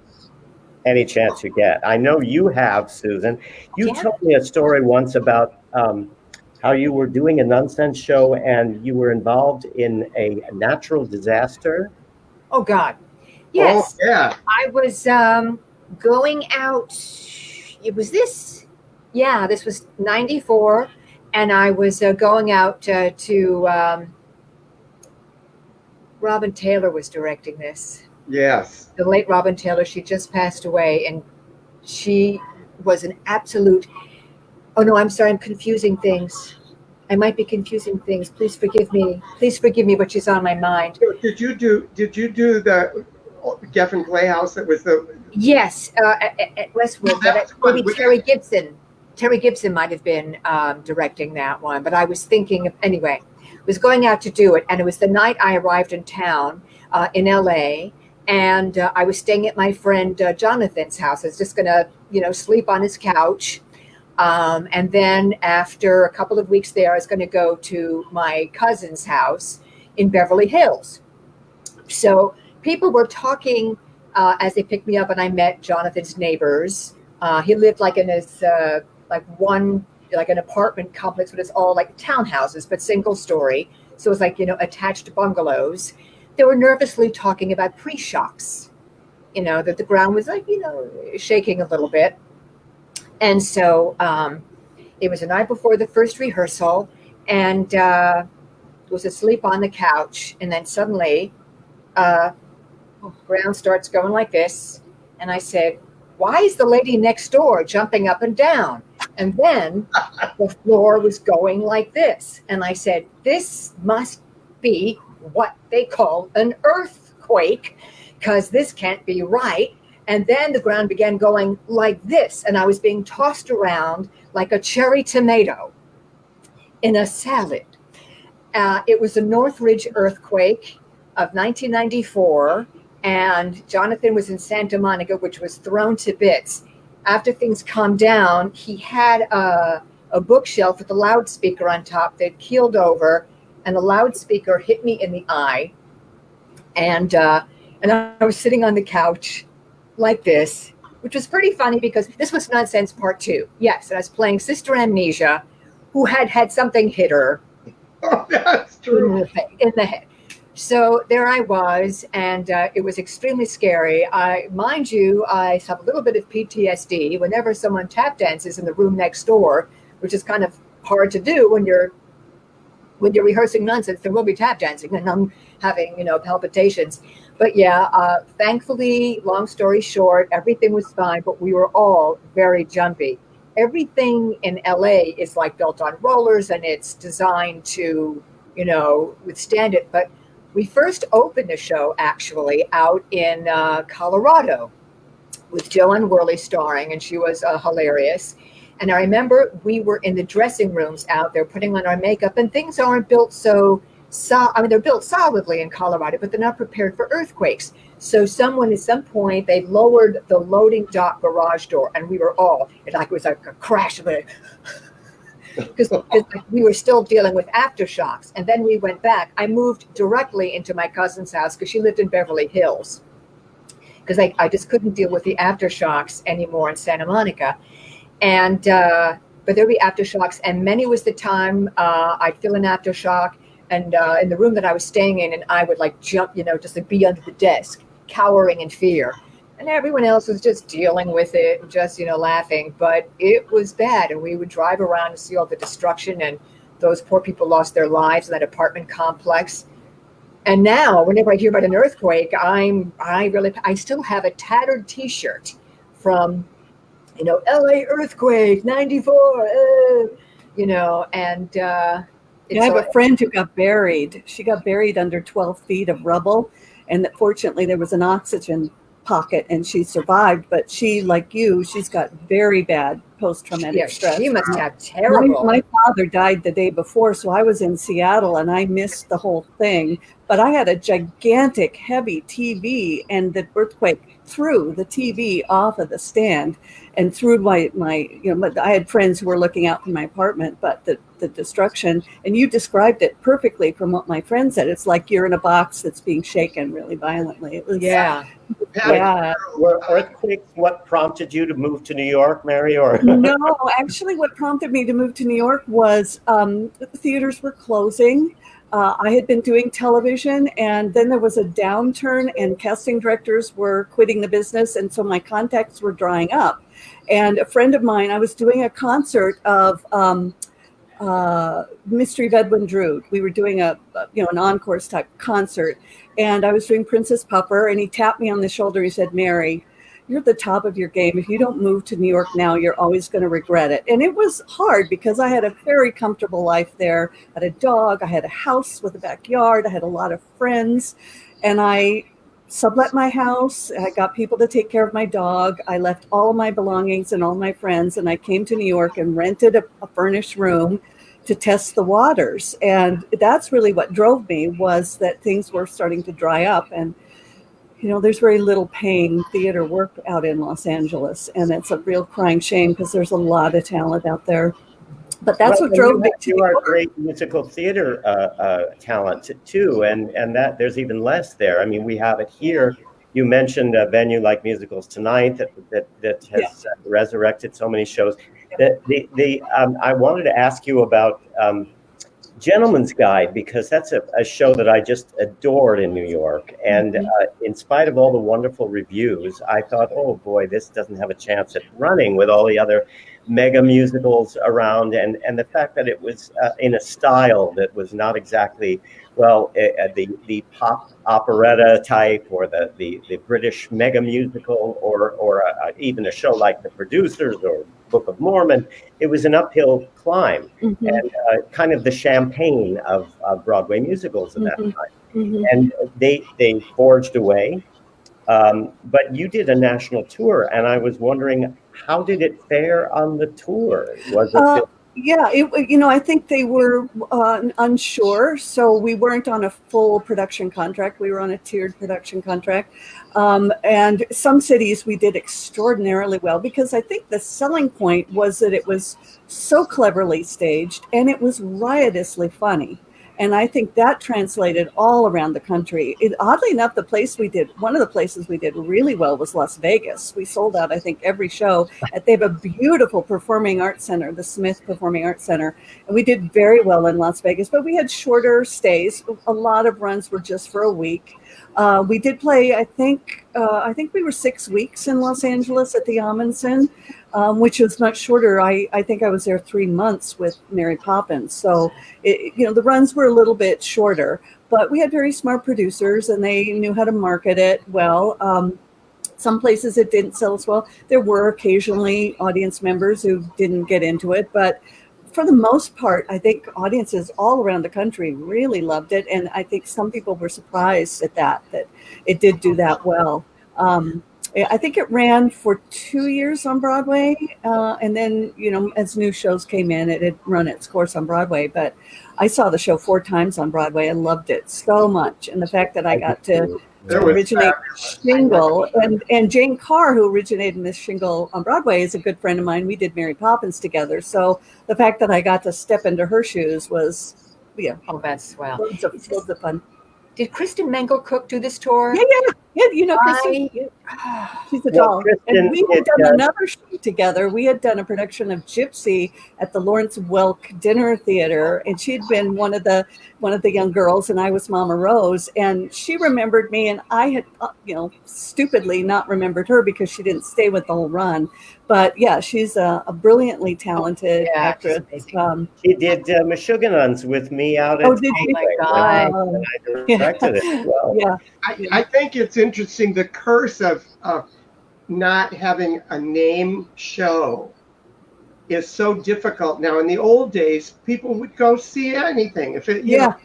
any chance you get. I know you have, Susan. You Yeah. told me a story once about how you were doing a nonsense show and you were involved in a natural disaster. Oh God. Oh, Yes. yeah. I was going out. It was this. Yeah, this was '94, and I was going out to. Robin Taylor was directing this. Yes. The late Robin Taylor. She just passed away, and she was an absolute. Oh no, I'm sorry. I'm confusing things. I might be confusing things. Please forgive me. Please forgive me, but she's on my mind. Did you do the Geffen Playhouse that was the? Yes, at Westwood. Oh, that's But maybe good. Terry Gibson. Terry Gibson might have been directing that one. But I was thinking of, anyway, was going out to do it. And it was the night I arrived in town in LA. And I was staying at my friend Jonathan's house. I was just going to, sleep on his couch. And then after a couple of weeks there, I was going to go to my cousin's house in Beverly Hills. So people were talking as they picked me up, and I met Jonathan's neighbors. He lived like in his like an apartment complex, but it's all like townhouses, but single story. So it's like attached bungalows. They were nervously talking about pre-shocks. That the ground was like shaking a little bit. And so it was the night before the first rehearsal, and was asleep on the couch, and then suddenly ground starts going like this, and I said, why is the lady next door jumping up and down? And then the floor was going like this, and I said, this must be what they call an earthquake, because this can't be right. And then the ground began going like this, and I was being tossed around like a cherry tomato in a salad. It was a Northridge earthquake of 1994, and Jonathan was in Santa Monica, which was thrown to bits. After things calmed down, he had a bookshelf with a loudspeaker on top that keeled over, and the loudspeaker hit me in the eye. And I was sitting on the couch like this, which was pretty funny because this was Nonsense Part 2. Yes, and I was playing Sister Amnesia, who had something hit her. Oh, that's true. In the head. So there I was, and it was extremely scary. Mind you, I have a little bit of PTSD whenever someone tap dances in the room next door, which is kind of hard to do when you're rehearsing nonsense. There will be tap dancing, and I'm having palpitations. But yeah, thankfully, long story short, everything was fine, but we were all very jumpy. Everything in LA is like built on rollers, and it's designed to, withstand it. But we first opened the show actually out in Colorado with Joanne Worley starring, and she was hilarious. And I remember we were in the dressing rooms out there putting on our makeup, and things aren't built they're built solidly in Colorado, but they're not prepared for earthquakes. So someone at some point, they lowered the loading dock garage door, and we were all, it was like a crash of it. Because we were still dealing with aftershocks. And then we went back. I moved directly into my cousin's house because she lived in Beverly Hills. Because I just couldn't deal with the aftershocks anymore in Santa Monica. And but there'd be aftershocks, and many was the time I'd feel an aftershock, and in the room that I was staying in, and I would like jump, just like be under the desk, cowering in fear. And everyone else was just dealing with it and just, laughing. But it was bad. And we would drive around and see all the destruction. And those poor people lost their lives in that apartment complex. And now, whenever I hear about an earthquake, I still have a tattered T-shirt from, LA earthquake, 94, and I have a friend who got buried. She got buried under 12 feet of rubble. And that fortunately, there was an oxygen pocket and she survived, but she, like you, she's got very bad post-traumatic stress. She must have terrible. My father died the day before, so I was in Seattle and I missed the whole thing. But I had a gigantic, heavy TV, and the earthquake threw the TV off of the stand and threw my I had friends who were looking out from my apartment, but the destruction, and you described it perfectly from what my friend said. It's like you're in a box that's being shaken really violently. It was, yeah. Were earthquakes what prompted you to move to New York, Mary? Or No, actually what prompted me to move to New York was the theaters were closing. I had been doing television, and then there was a downturn and casting directors were quitting the business. And so my contacts were drying up. And a friend of mine, I was doing a concert of Mystery of Edwin Drood. We were doing an encore type concert, and I was doing Princess Pupper, and he tapped me on the shoulder. He said, "Mary, you're at the top of your game. If you don't move to New York now, you're always going to regret it." And it was hard because I had a very comfortable life there. I had a dog. I had a house with a backyard. I had a lot of friends, and I sublet my house. I got people to take care of my dog. I left all of my belongings and all my friends, and I came to New York and rented a furnished room to test the waters. And that's really what drove me, was that things were starting to dry up. And there's very little paying theater work out in Los Angeles, and it's a real crying shame because there's a lot of talent out there. But that's what drove me to You are great musical theater talent too, and that there's even less there. I mean, we have it here. You mentioned a venue like Musicals Tonight that has resurrected so many shows. I wanted to ask you about Gentleman's Guide, because that's a show that I just adored in New York. And in spite of all the wonderful reviews, I thought, oh boy, this doesn't have a chance at running with all the other mega musicals around. And the fact that it was in a style that was not exactly, the pop operetta type, or the British mega musical, or even a show like The Producers or Book of Mormon. It was an uphill climb, and kind of the champagne of Broadway musicals at that time. And they forged away. But you did a national tour, and I was wondering, how did it fare on the tour? Was it? I think they were unsure, so we weren't on a full production contract. We were on a tiered production contract. And some cities we did extraordinarily well, because I think the selling point was that it was so cleverly staged and it was riotously funny. And I think that translated all around the country. Oddly enough, one of the places we did really well was Las Vegas. We sold out, I think, every show. They have a beautiful performing arts center, the Smith Performing Arts Center. And we did very well in Las Vegas, but we had shorter stays. A lot of runs were just for a week. We did play, I think we were 6 weeks in Los Angeles at the Amundsen, which was much shorter. I think I was there 3 months with Mary Poppins. So, the runs were a little bit shorter, but we had very smart producers and they knew how to market it well. Some places it didn't sell as well. There were occasionally audience members who didn't get into it, but for the most part, I think audiences all around the country really loved it. And I think some people were surprised at that it did do that well. I think it ran for 2 years on Broadway. And then, as new shows came in, it had run its course on Broadway. But I saw the show 4 times on Broadway and loved it so much. And the fact that I got to originate Shingle, and Jane Carr, who originated Miss Shingle on Broadway, is a good friend of mine. We did Mary Poppins together. So the fact that I got to step into her shoes was, oh, that's swell. Loads of fun. Did Kristen Mengelcook do this tour? Yeah, Kristen. She's a doll. And we had done another show together. We had done a production of Gypsy at the Lawrence Welk Dinner Theater, and she'd been one of the young girls, and I was Mama Rose, and she remembered me, and I had, stupidly not remembered her because she didn't stay with the whole run. But yeah, she's a brilliantly talented actress. She did Meshuggah with me out at did she? Oh my God. and I directed it as well. Yeah, I think it's interesting, the curse of not having a name show is so difficult now. In the old days, people would go see anything if it, check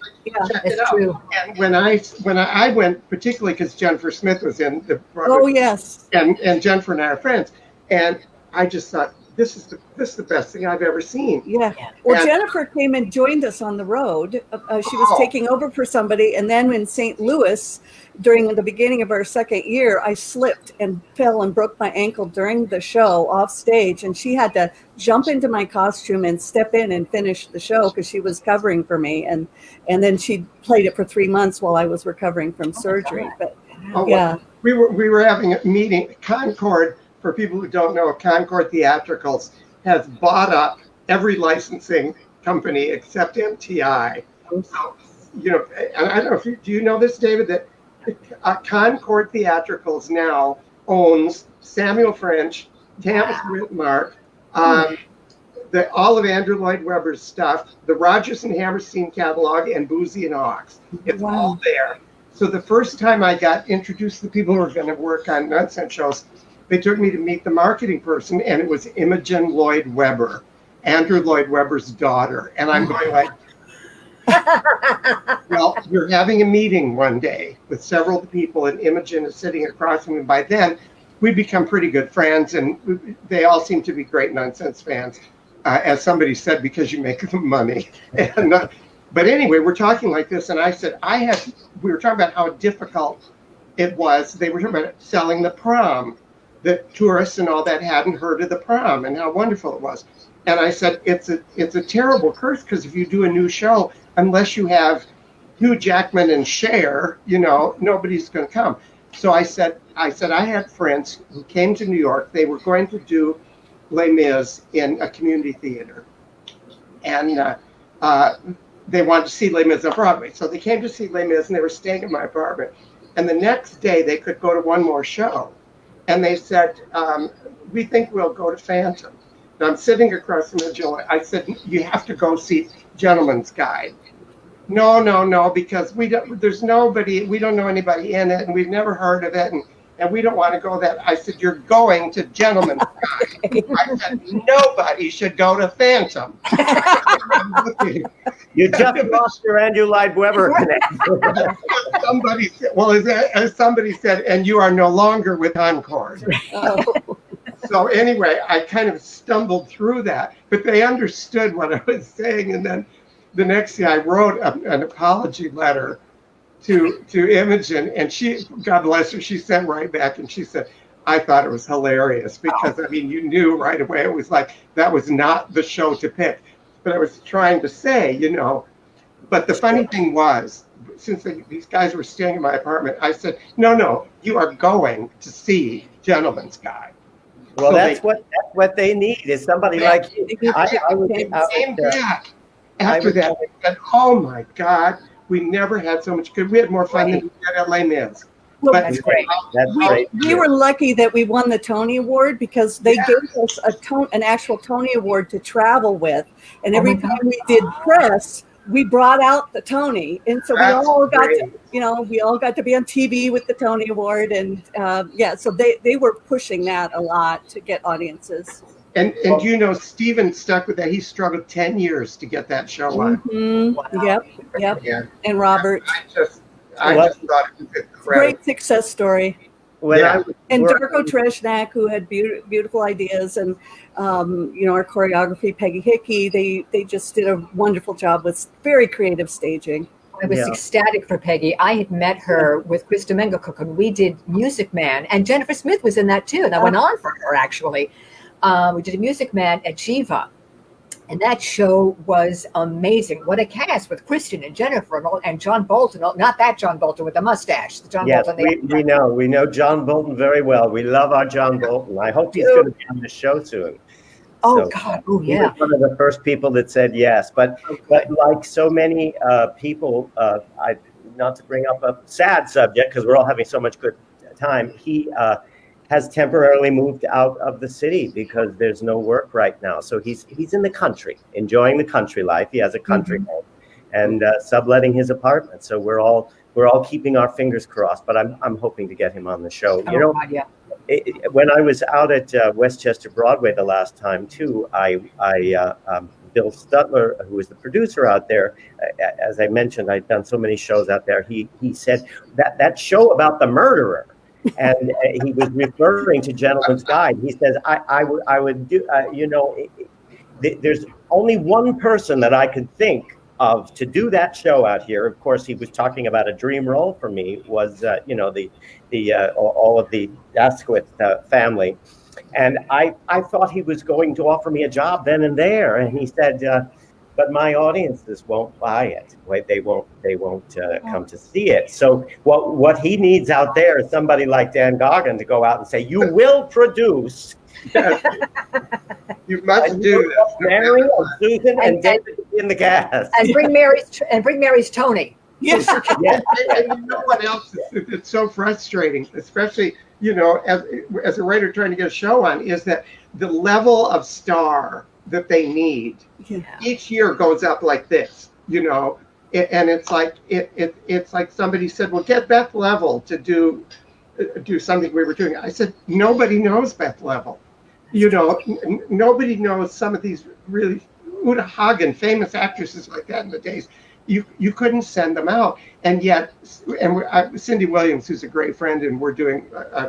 that's it out. true. And when I went, particularly because Jennifer Smith was in the Oh yes. and Jennifer and I are friends, and I just thought, this is the best thing I've ever seen. Yeah. Well, And- Jennifer came and joined us on the road. She was taking over for somebody. And then in St. Louis, during the beginning of our second year, I slipped and fell and broke my ankle during the show off stage. And she had to jump into my costume and step in and finish the show because she was covering for me. And then she played it for 3 months while I was recovering from surgery. But yeah. We were having a meeting. Concord, for people who don't know, Concord Theatricals has bought up every licensing company except MTI. So, and I don't know if do you know this, David, that Concord Theatricals now owns Samuel French, Thomas Whitmark, all of Andrew Lloyd Webber's stuff, the Rodgers and Hammerstein catalog, and Boozy and Ox. It's all there. So the first time I got introduced to the people who were going to work on nonsense shows, they took me to meet the marketing person, and it was Imogen Lloyd Webber, Andrew Lloyd Webber's daughter. And I'm going like, well, you're having a meeting one day with several people, and Imogen is sitting across from me. By then, we'd become pretty good friends, and they all seem to be great nonsense fans, as somebody said, because you make them money. And, but anyway, we're talking like this, and I said, we were talking about how difficult it was. They were talking about selling the prom, that tourists and all that hadn't heard of the prom and how wonderful it was. And I said, it's a terrible curse, because if you do a new show, unless you have Hugh Jackman and Cher, nobody's going to come. So I said I had friends who came to New York. They were going to do Les Mis in a community theater. And they wanted to see Les Mis on Broadway. So they came to see Les Mis, and they were staying in my apartment. And the next day, they could go to one more show. And they said, we think we'll go to Phantom. And I'm sitting across from Jill. I said, you have to go see Gentleman's Guide. No, because there's nobody, we don't know anybody in it, and we've never heard of it, and we don't want to go that. I said, you're going to Gentleman's Guide. I said, nobody should go to Phantom. You just lost your Andrew Lloyd Webber connection. Somebody said, as somebody said, and you are no longer with Concord. So anyway, I kind of stumbled through that, but they understood what I was saying. And then the next day I wrote an apology letter to Imogen, and she, God bless her, she sent right back, and she said, I thought it was hilarious because, you knew right away it was like, that was not the show to pick. But I was trying to say, but the funny thing was, since these guys were staying in my apartment, I said, no, you are going to see Gentleman's Guide. Well, So that's what they need is somebody like you. After that, I said, oh my God, we never had so much good. We had more fun than we had at Les Mis. Well, But That's great. That's great. We were lucky that we won the Tony Award because they gave us an actual Tony Award to travel with. And every time we did press, we brought out the Tony. And so we all got to be on TV with the Tony Award. And so they were pushing that a lot to get audiences. And Steven stuck with that. He struggled 10 years to get that show on. Mm-hmm. Wow. Yep. Yeah. And Robert. I just thought it was incredible. Great success story. And Darko Darko Treshnak, who had beautiful ideas, and our choreography, Peggy Hickey, they just did a wonderful job with very creative staging. I was ecstatic for Peggy. I had met her with Chris Domingo when we did Music Man, and Jennifer Smith was in that too, and that went on for her actually. We did a Music Man at Jiva, and that show was amazing. What a cast with Kristen and Jennifer and John Bolton. Not that John Bolton with the mustache. We know John Bolton very well. We love our John Bolton. I hope he's going to be on the show soon. Oh, God. Oh, yeah. He was one of the first people that said yes. But like so many people, not to bring up a sad subject because we're all having so much good time, he has temporarily moved out of the city because there's no work right now. So he's in the country, enjoying the country life. He has a country home and subletting his apartment. So we're all keeping our fingers crossed. But I'm hoping to get him on the show. When I was out at Westchester Broadway the last time too, Bill Stutler, who was the producer out there, as I mentioned, I'd done so many shows out there. He said that show about the murderer And he was referring to Gentleman's Guide. He says, I would do, there's only one person that I could think of to do that show out here. Of course, he was talking about a dream role for me was, all of the Asquith family. And I thought he was going to offer me a job then and there. And he said, but my audiences won't buy it. They won't come to see it. So what he needs out there is somebody like Dan Goggin to go out and say, you will produce. You must do this. Mary and Susan and David in the cast. And bring Mary's Tony. Yes. Yeah. And you know what else? It's so frustrating, especially, as a writer trying to get a show on, is that the level of star that they need each year goes up like this, and it's like it's like somebody said, well, get Beth Level to do something we were doing. I said, nobody knows Beth Level. Nobody knows some of these really Uta Hagen, famous actresses like that in the days. You couldn't send them out, and yet, Cindy Williams, who's a great friend, and we're doing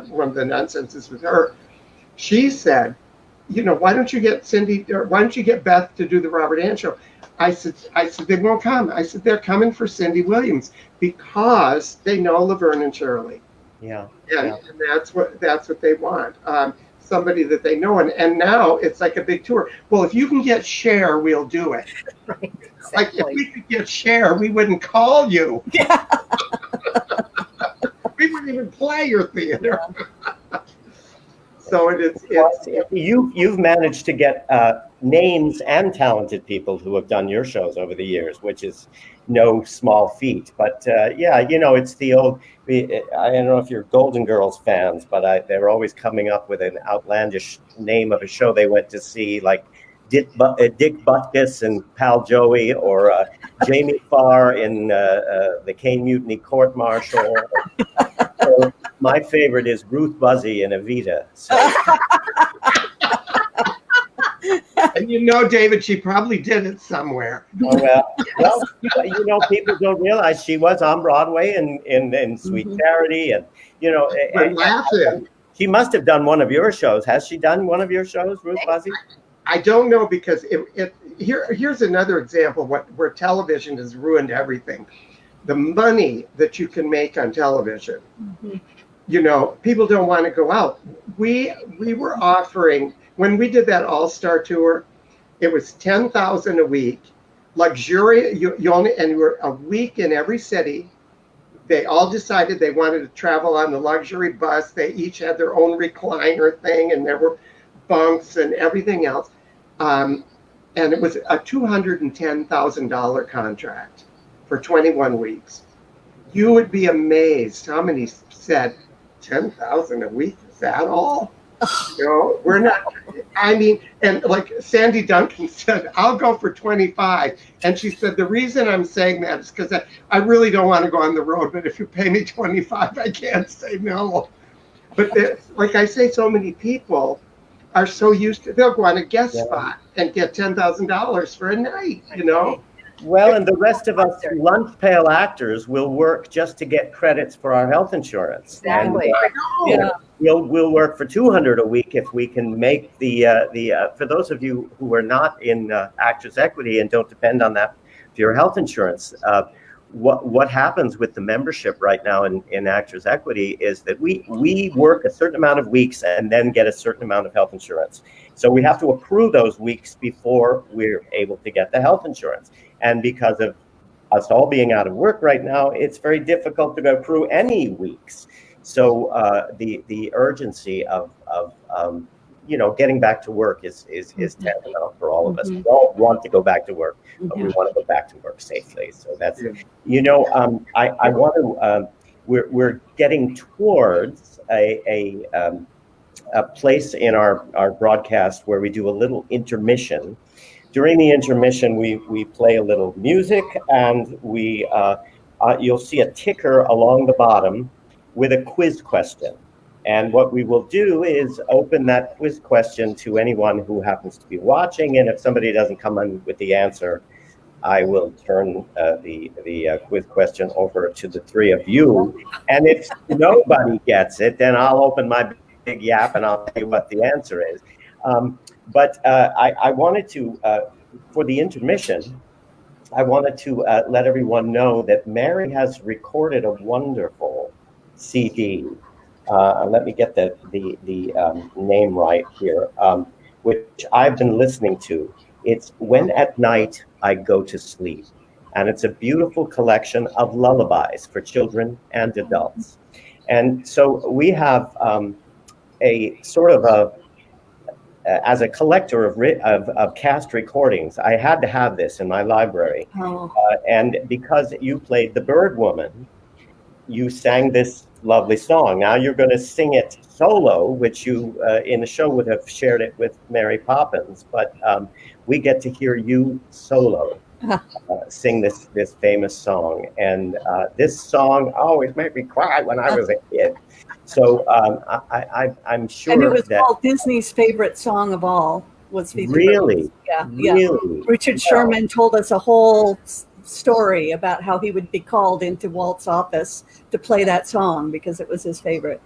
one of the nonsenses with her. She said, why don't you get Cindy, or why don't you get Beth to do the Robert Ann show? I said they won't come. I said they're coming for Cindy Williams because they know Laverne and Shirley. Yeah. And that's what they want. Somebody that they know, and now it's like a big tour. Well, if you can get Cher, we'll do it. Right, exactly. Like if we could get Cher, we wouldn't call you. Yeah. We wouldn't even play your theater. So it's you've managed to get names and talented people who have done your shows over the years, which is no small feat. But it's the old. I don't know if you're Golden Girls fans, but they're always coming up with an outlandish name of a show they went to see, like Dick Butkus and Pal Joey, or Jamie Farr in the Cane Mutiny Court Martial. So my favorite is Ruth Buzzy in Evita. So. And David, she probably did it somewhere. Oh, well, people don't realize she was on Broadway in Sweet Charity, and she must have done one of your shows. Has she done one of your shows, Ruth Buzzy? I don't know, because here's another example where television has ruined everything. The money that you can make on television. Mm-hmm. People don't want to go out. We were offering, when we did that All-Star tour, it was $10,000 a week, luxury. You were a week in every city. They all decided they wanted to travel on the luxury bus. They each had their own recliner thing, and there were bunks and everything else. And it was a $210,000 contract for 21 weeks. You would be amazed how many said, $10,000 a week, is that all? We're not, and like Sandy Duncan said, I'll go for 25. And she said, the reason I'm saying that is because I really don't want to go on the road, but if you pay me 25, I can't say no. But like I say, so many people are so used to, they'll go on a guest spot and get $10,000 for a night, Well, and the rest of us lunch pail actors will work just to get credits for our health insurance. Exactly. And, we'll work for $200 a week if we can make the for those of you who are not in Actors Equity and don't depend on that for your health insurance. What happens with the membership right now in Actors Equity is that we work a certain amount of weeks and then get a certain amount of health insurance. So we have to accrue those weeks before we're able to get the health insurance. And because of us all being out of work right now, it's very difficult to accrue any weeks. So the urgency of getting back to work is tantamount for all of us. We all want to go back to work, but we want to go back to work safely. So that's I want to. We're getting towards a place in our broadcast where we do a little intermission. During the intermission, we play a little music, and you'll see a ticker along the bottom with a quiz question. And what we will do is open that quiz question to anyone who happens to be watching. And if somebody doesn't come in with the answer, I will turn the quiz question over to the three of you. And if nobody gets it, then I'll open my big yap and I'll tell you what the answer is. But I wanted to, for the intermission, I wanted to let everyone know that Mary has recorded a wonderful CD. Let me get the name right here, which I've been listening to. It's When at Night I Go to Sleep. And it's a beautiful collection of lullabies for children and adults. And so we have a sort of as a collector of cast recordings, I had to have this in my library. And because you played the Bird Woman, you sang this lovely song. Now you're going to sing it solo, which you in the show would have shared it with Mary Poppins, but we get to hear you solo sing this famous song. And this song always made me cry when I was a kid. So I'm sure and it was that called Disney's favorite song of all. Was really, yeah, really. Richard Sherman told us a whole story about how he would be called into Walt's office to play that song because it was his favorite.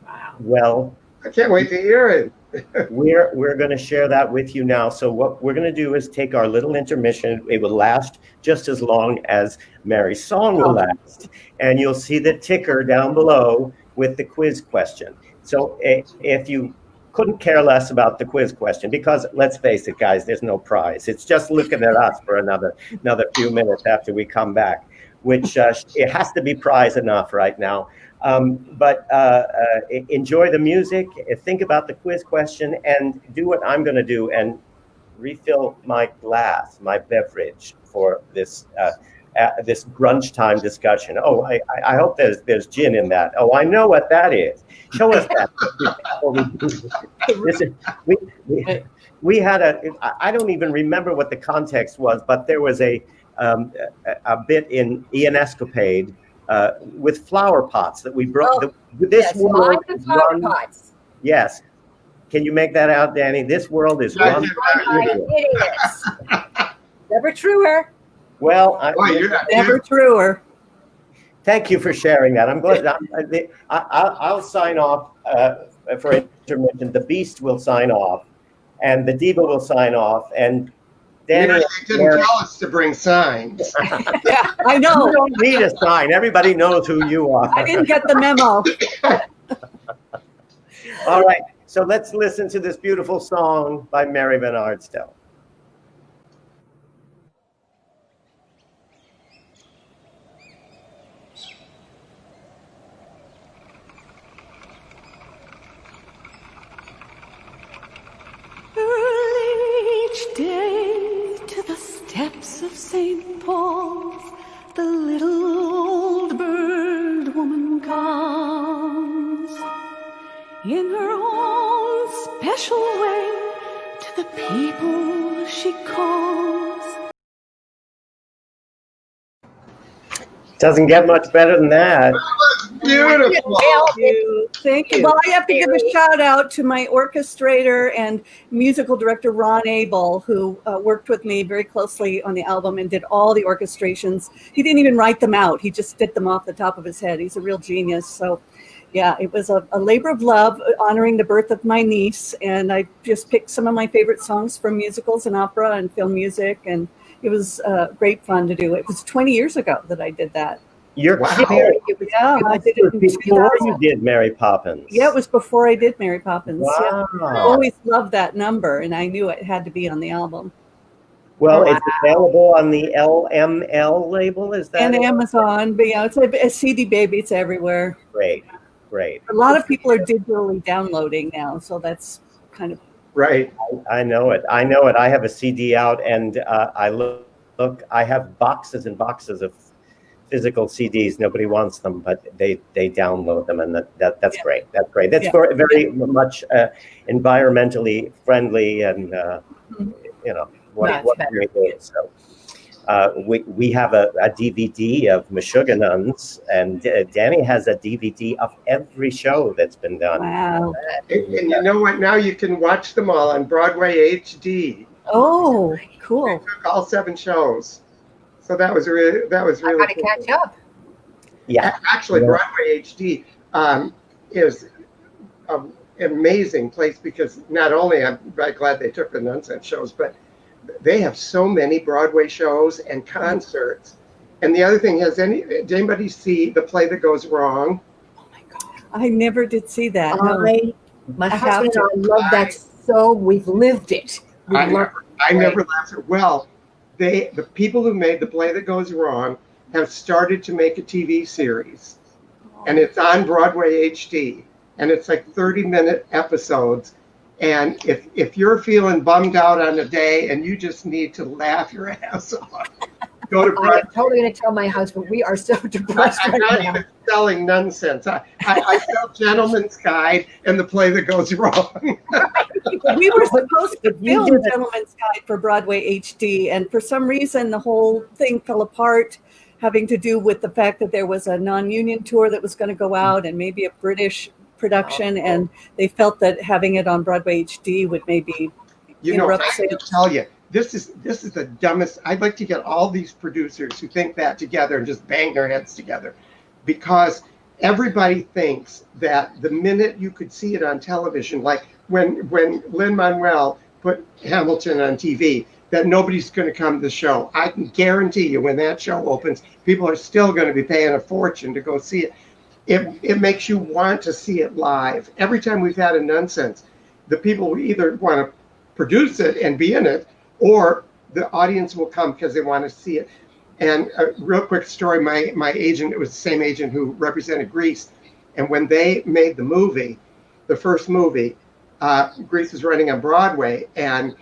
Wow. Well, I can't wait to hear it. we're going to share that with you now. So what we're going to do is take our little intermission. It will last just as long as Mary's song will last, and you'll see the ticker down below with the quiz question. So if you couldn't care less about the quiz question, because let's face it, guys, there's no prize. It's just looking at us for another few minutes after we come back, which it has to be prize enough right now. But enjoy the music, think about the quiz question, and do what I'm going to do and refill my glass, my beverage for this this brunch time discussion. Oh, I hope there's gin in that. Oh, I know what that is. Show us that. We had I don't even remember what the context was, but there was a bit in Ian Escapade with flower pots that we brought. This world is run. Pots. Yes. Can you make that out, Danny? This world is run by idiots. Never truer. Well, never truer. Thank you for sharing that. I'm glad. I'll sign off for intermission. The Beast will sign off, and the Diva will sign off, and Danny. You didn't tell us to bring signs. Yeah, I know. You don't need a sign. Everybody knows who you are. I didn't get the memo. All right, so let's listen to this beautiful song by Mary VanArsdel. Each day to the steps of St. Paul's, the little old bird woman comes. In her own special way, to the people she calls. Doesn't get much better than that. Beautiful. Thank you. Well, I have to give a shout out to my orchestrator and musical director, Ron Abel, who worked with me very closely on the album and did all the orchestrations. He didn't even write them out. He just did them off the top of his head. He's a real genius. So, yeah, it was a labor of love honoring the birth of my niece. And I just picked some of my favorite songs from musicals and opera and film music. And it was great fun to do. It was 20 years ago that I did that. You're kidding. Yeah, I did it before you did Mary Poppins. Yeah, it was before I did Mary Poppins. Wow. Yeah. I always loved that number, and I knew it had to be on the album. Well, it's available on the LML label, is that? And Amazon, but yeah, it's a CD baby. It's everywhere. Great. A lot of people are digitally downloading now, so that's kind of right. I know it. I have a CD out, and I look. I have boxes and boxes of physical CDs. Nobody wants them, but they download them, and that's great. That's great. That's very much environmentally friendly, and what we do. So we have a DVD of Meshuggah and Danny has a DVD of every show that's been done. Wow. And you know what? Now you can watch them all on Broadway HD. Oh, They cool. took all 7 shows. So that was really I got to cool. catch up. Yeah. Actually, Yeah. Broadway HD is an amazing place because not only I'm very glad they took the nonsense shows, but they have so many Broadway shows and concerts. And the other thing, did anybody see The Play That Goes Wrong? Oh my God. I never did see that. No. My I husband have and I love that so. We've lived it. We love I never laughed at. Well, the people who made The Play That Goes Wrong have started to make a TV series, and it's on Broadway HD, and it's like 30-minute episodes. And if you're feeling bummed out on a day and you just need to laugh your ass off, go to I Broadway. am totally going to tell my husband we are so depressed I'm right not now. even selling nonsense. I sell Gentleman's Guide and The Play That Goes Wrong. We were supposed to You film did it. Gentleman's Guide for Broadway HD, and for some reason the whole thing fell apart, having to do with the fact that there was a non-union tour that was going to go out and maybe a British production, and they felt that having it on Broadway HD would maybe You know, I interrupt have to sales. tell you, this is the dumbest. I'd like to get all these producers who think that together and just bang their heads together, because everybody thinks that the minute you could see it on television, like when Lin-Manuel put Hamilton on TV, that nobody's going to come to the show. I can guarantee you when that show opens, people are still going to be paying a fortune to go see it. It makes you want to see it live. Every time we've had a nonsense, the people either want to produce it and be in it, or the audience will come because they want to see it. And a real quick story, my agent, it was the same agent who represented Grease, and when they made the movie, the first movie, Grease was running on Broadway, and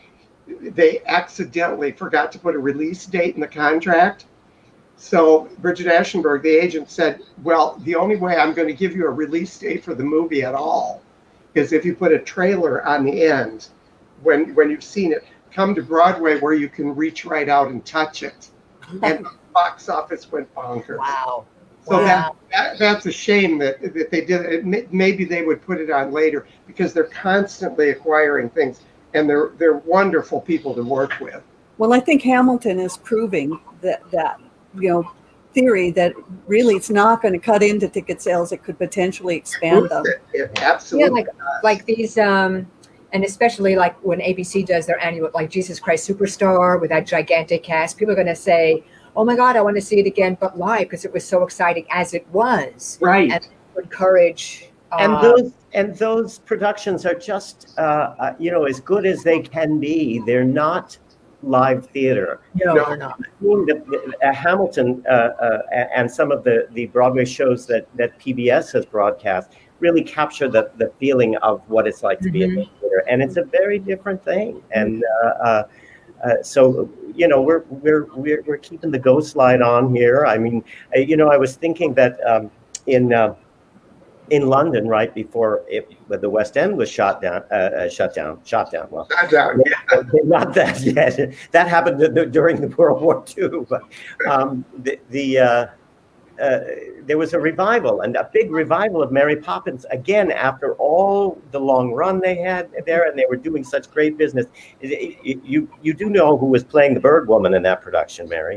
they accidentally forgot to put a release date in the contract. So Bridget Aschenberg, the agent, said, well, the only way I'm going to give you a release date for the movie at all is if you put a trailer on the end when you've seen it. Come to Broadway where you can reach right out and touch it. And the box office went bonkers. Wow. So Wow. that's a shame that they did it. Maybe they would put it on later because they're constantly acquiring things, and they're wonderful people to work with. Well, I think Hamilton is proving that theory that really it's not going to cut into ticket sales. It could potentially expand them. It absolutely like these and especially like when ABC does their annual, like Jesus Christ Superstar with that gigantic cast, people are going to say, oh my God, I want to see it again, but live, because it was so exciting as it was. Right. And encourage. And those productions are just, as good as they can be. They're not live theater. No, they're not. Hamilton and some of the Broadway shows that PBS has broadcast really capture the feeling of what it's like to be in the theater, and it's a very different thing. And so we're keeping the ghost light on here. I mean, I was thinking that in London, right before the West End was shut down. Well, not down. Yeah. not that yet. That happened during the World War II. But there was a revival, and a big revival of Mary Poppins again after all the long run they had there, and they were doing such great business. You do know who was playing the Bird Woman in that production, Mary?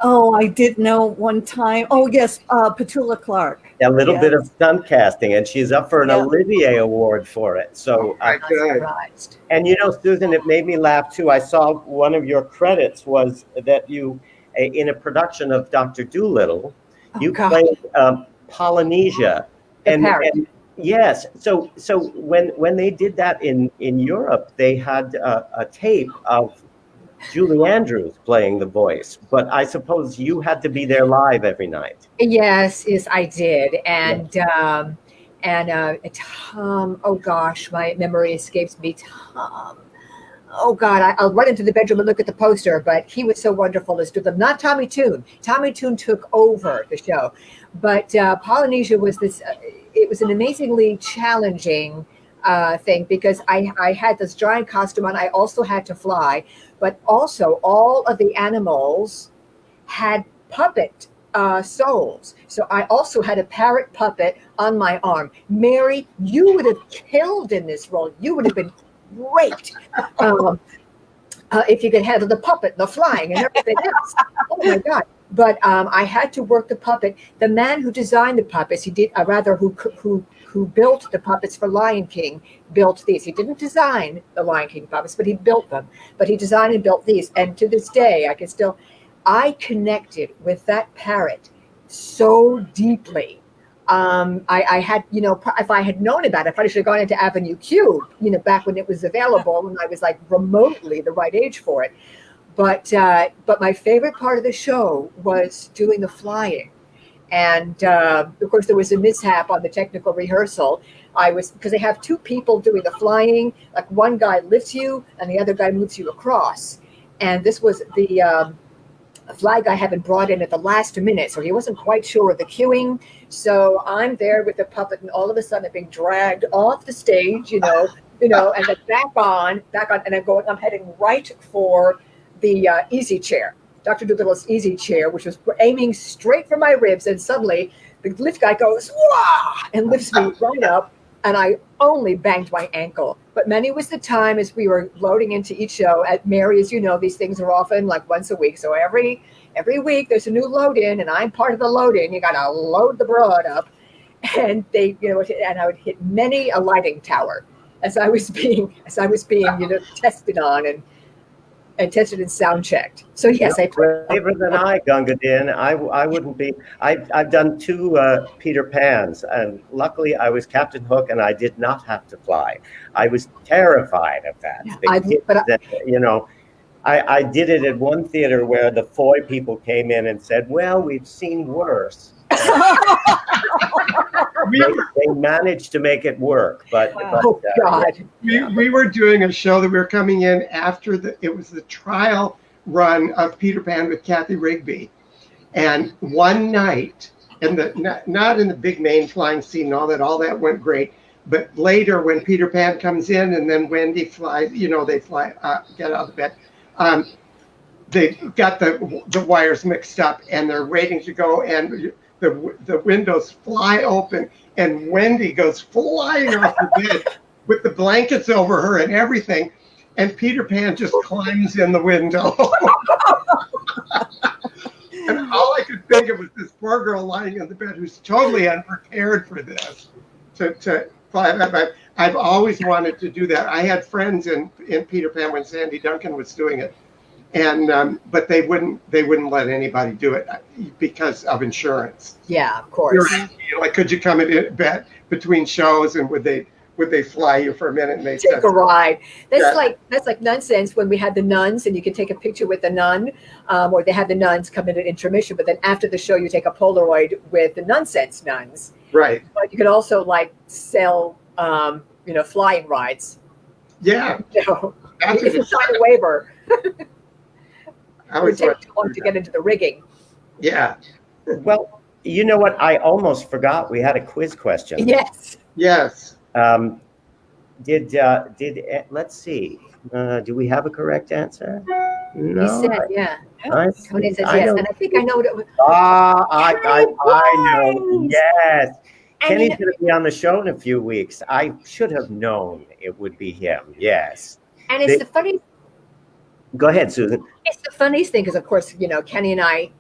Oh, I did know one time. Oh, yes, Petula Clark. A little bit of stunt casting, and she's up for an Olivier Award for it. So, I'm not surprised. And Susan, it made me laugh too. I saw one of your credits was that you, in a production of Dr. Dolittle, you played Polynesia, and yes. So when they did that in Europe, they had a tape of Julie Andrews playing the voice, but I suppose you had to be there live every night. Yes, I did, and Tom. Oh gosh, my memory escapes me. Tom. Oh God, I'll run into the bedroom and look at the poster, but he was so wonderful as to them. Not Tommy Tune. Tommy Tune took over the show, but Polynesia was this. It was an amazingly challenging thing because I had this giant costume on. I also had to fly, but also all of the animals had puppet souls. So I also had a parrot puppet on my arm. Mary, you would have killed in this role. You would have been great. if you could handle the puppet, the flying, and everything else. Oh my God! But I had to work the puppet. The man who designed the puppets, who built the puppets for Lion King, built these. He didn't design the Lion King puppets, but he built them. But he designed and built these. And to this day, I connected with that parrot so deeply. I had, if I had known about it, I probably should have gone into Avenue Q, back when it was available, when I was like remotely the right age for it. But my favorite part of the show was doing the flying. And of course, there was a mishap on the technical rehearsal. Because they have two people doing the flying, like one guy lifts you and the other guy moves you across. And this was the flag I had been brought in at the last minute, so he wasn't quite sure of the cueing. So I'm there with the puppet, and all of a sudden I'm being dragged off the stage, and then back on, and I'm heading right for the easy chair, Dr. Doolittle's easy chair, which was aiming straight for my ribs, and suddenly the lift guy goes, "Wah!" and lifts me right up, and I only banged my ankle. But many was the time as we were loading into each show. At Mary, as you know, these things are often like once a week. So every week there's a new load in, and I'm part of the load in. You got to load the broad up, and and I would hit many a lighting tower as I was being tested on and tested and sound checked. So yes, I played. Braver than I, Gunga Din. I wouldn't be. I've done 2 Peter Pans, and luckily I was Captain Hook, and I did not have to fly. I was terrified of that. Yeah, I did it at one theater where the Foy people came in and said, "Well, we've seen worse." They managed to make it work, but God. We were doing a show that we were coming in after it was the trial run of Peter Pan with Kathy Rigby, and one night, not in the big main flying scene, all that went great, but later when Peter Pan comes in and then Wendy flies, they fly get out of bed. They got the wires mixed up, and they're waiting to go, and the windows fly open, and Wendy goes flying off the bed with the blankets over her and everything, and Peter Pan just climbs in the window. And all I could think of was this poor girl lying in the bed who's totally unprepared for this. To fly. I've always wanted to do that. I had friends in Peter Pan when Sandy Duncan was doing it, and but they wouldn't let anybody do it because of insurance. Yeah, of course. Like, could you come in bed between shows, and would they fly you for a minute and they take a ride? That's like nonsense when we had the nuns, and you could take a picture with the nun, or they had the nuns come in at intermission, but then after the show you take a Polaroid with the nonsense nuns. Right. But you could also sell flying rides. Yeah. If you sign a waiver. It would take too long to get into the rigging. Yeah. Well, you know what? I almost forgot we had a quiz question. Yes. Yes. Let's see. Do we have a correct answer? No. He said, yeah. Tony says yes, and I think I know what it was. I know. Yes. Kenny's going to be on the show in a few weeks. I should have known it would be him. Yes. And it's the funniest. Go ahead, Susan. It's the funniest thing because, of course, Kenny and I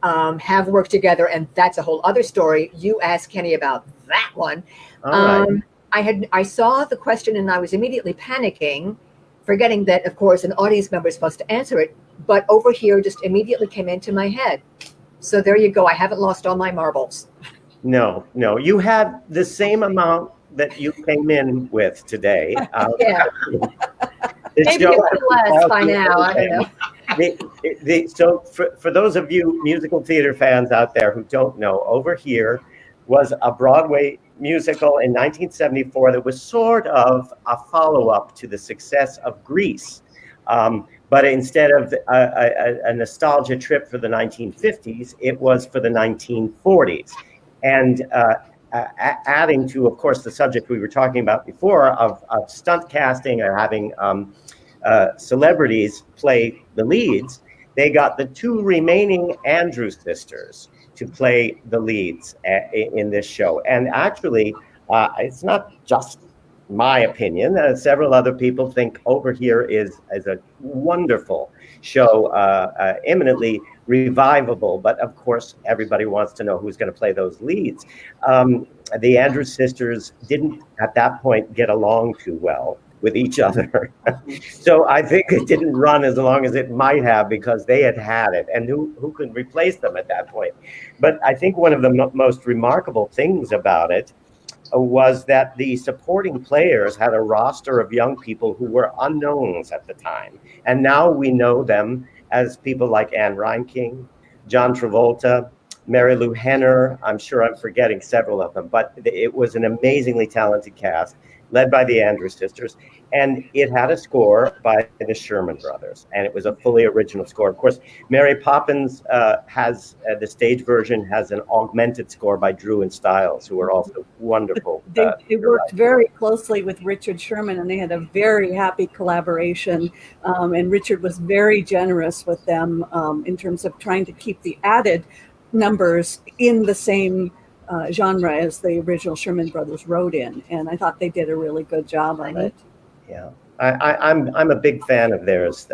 have worked together, and that's a whole other story. You asked Kenny about that one. All right. I saw the question and I was immediately panicking, forgetting that, of course, an audience member is supposed to answer it. But over here just immediately came into my head. So there you go. I haven't lost all my marbles. No. You have the same amount that you came in with today. Yeah. Maybe it's less by now. I don't know. So for those of you musical theater fans out there who don't know, Over Here was a Broadway musical in 1974 that was sort of a follow-up to the success of Grease. But instead of a nostalgia trip for the 1950s, it was for the 1940s. And adding to, of course, the subject we were talking about before of stunt casting or having celebrities play the leads, they got the 2 remaining Andrews sisters to play the leads in this show. And actually, it's not just my opinion, and several other people think Over Here is a wonderful show, eminently revivable. But of course, everybody wants to know who's going to play those leads. The Andrews sisters didn't at that point get along too well with each other. So I think it didn't run as long as it might have, because they had it, and who could replace them at that point? But I think one of the most remarkable things about it was that the supporting players had a roster of young people who were unknowns at the time. And now we know them as people like Anne Reinking, John Travolta, Mary Lou Henner. I'm sure I'm forgetting several of them, but it was an amazingly talented cast led by the Andrews sisters. And it had a score by the Sherman Brothers, and it was a fully original score. Of course, Mary Poppins has the stage version has an augmented score by Drew and Stiles, who are also wonderful. They worked very closely with Richard Sherman, and they had a very happy collaboration. And Richard was very generous with them in terms of trying to keep the added numbers in the same genre as the original Sherman Brothers wrote in. And I thought they did a really good job on it. Yeah, I'm a big fan of theirs.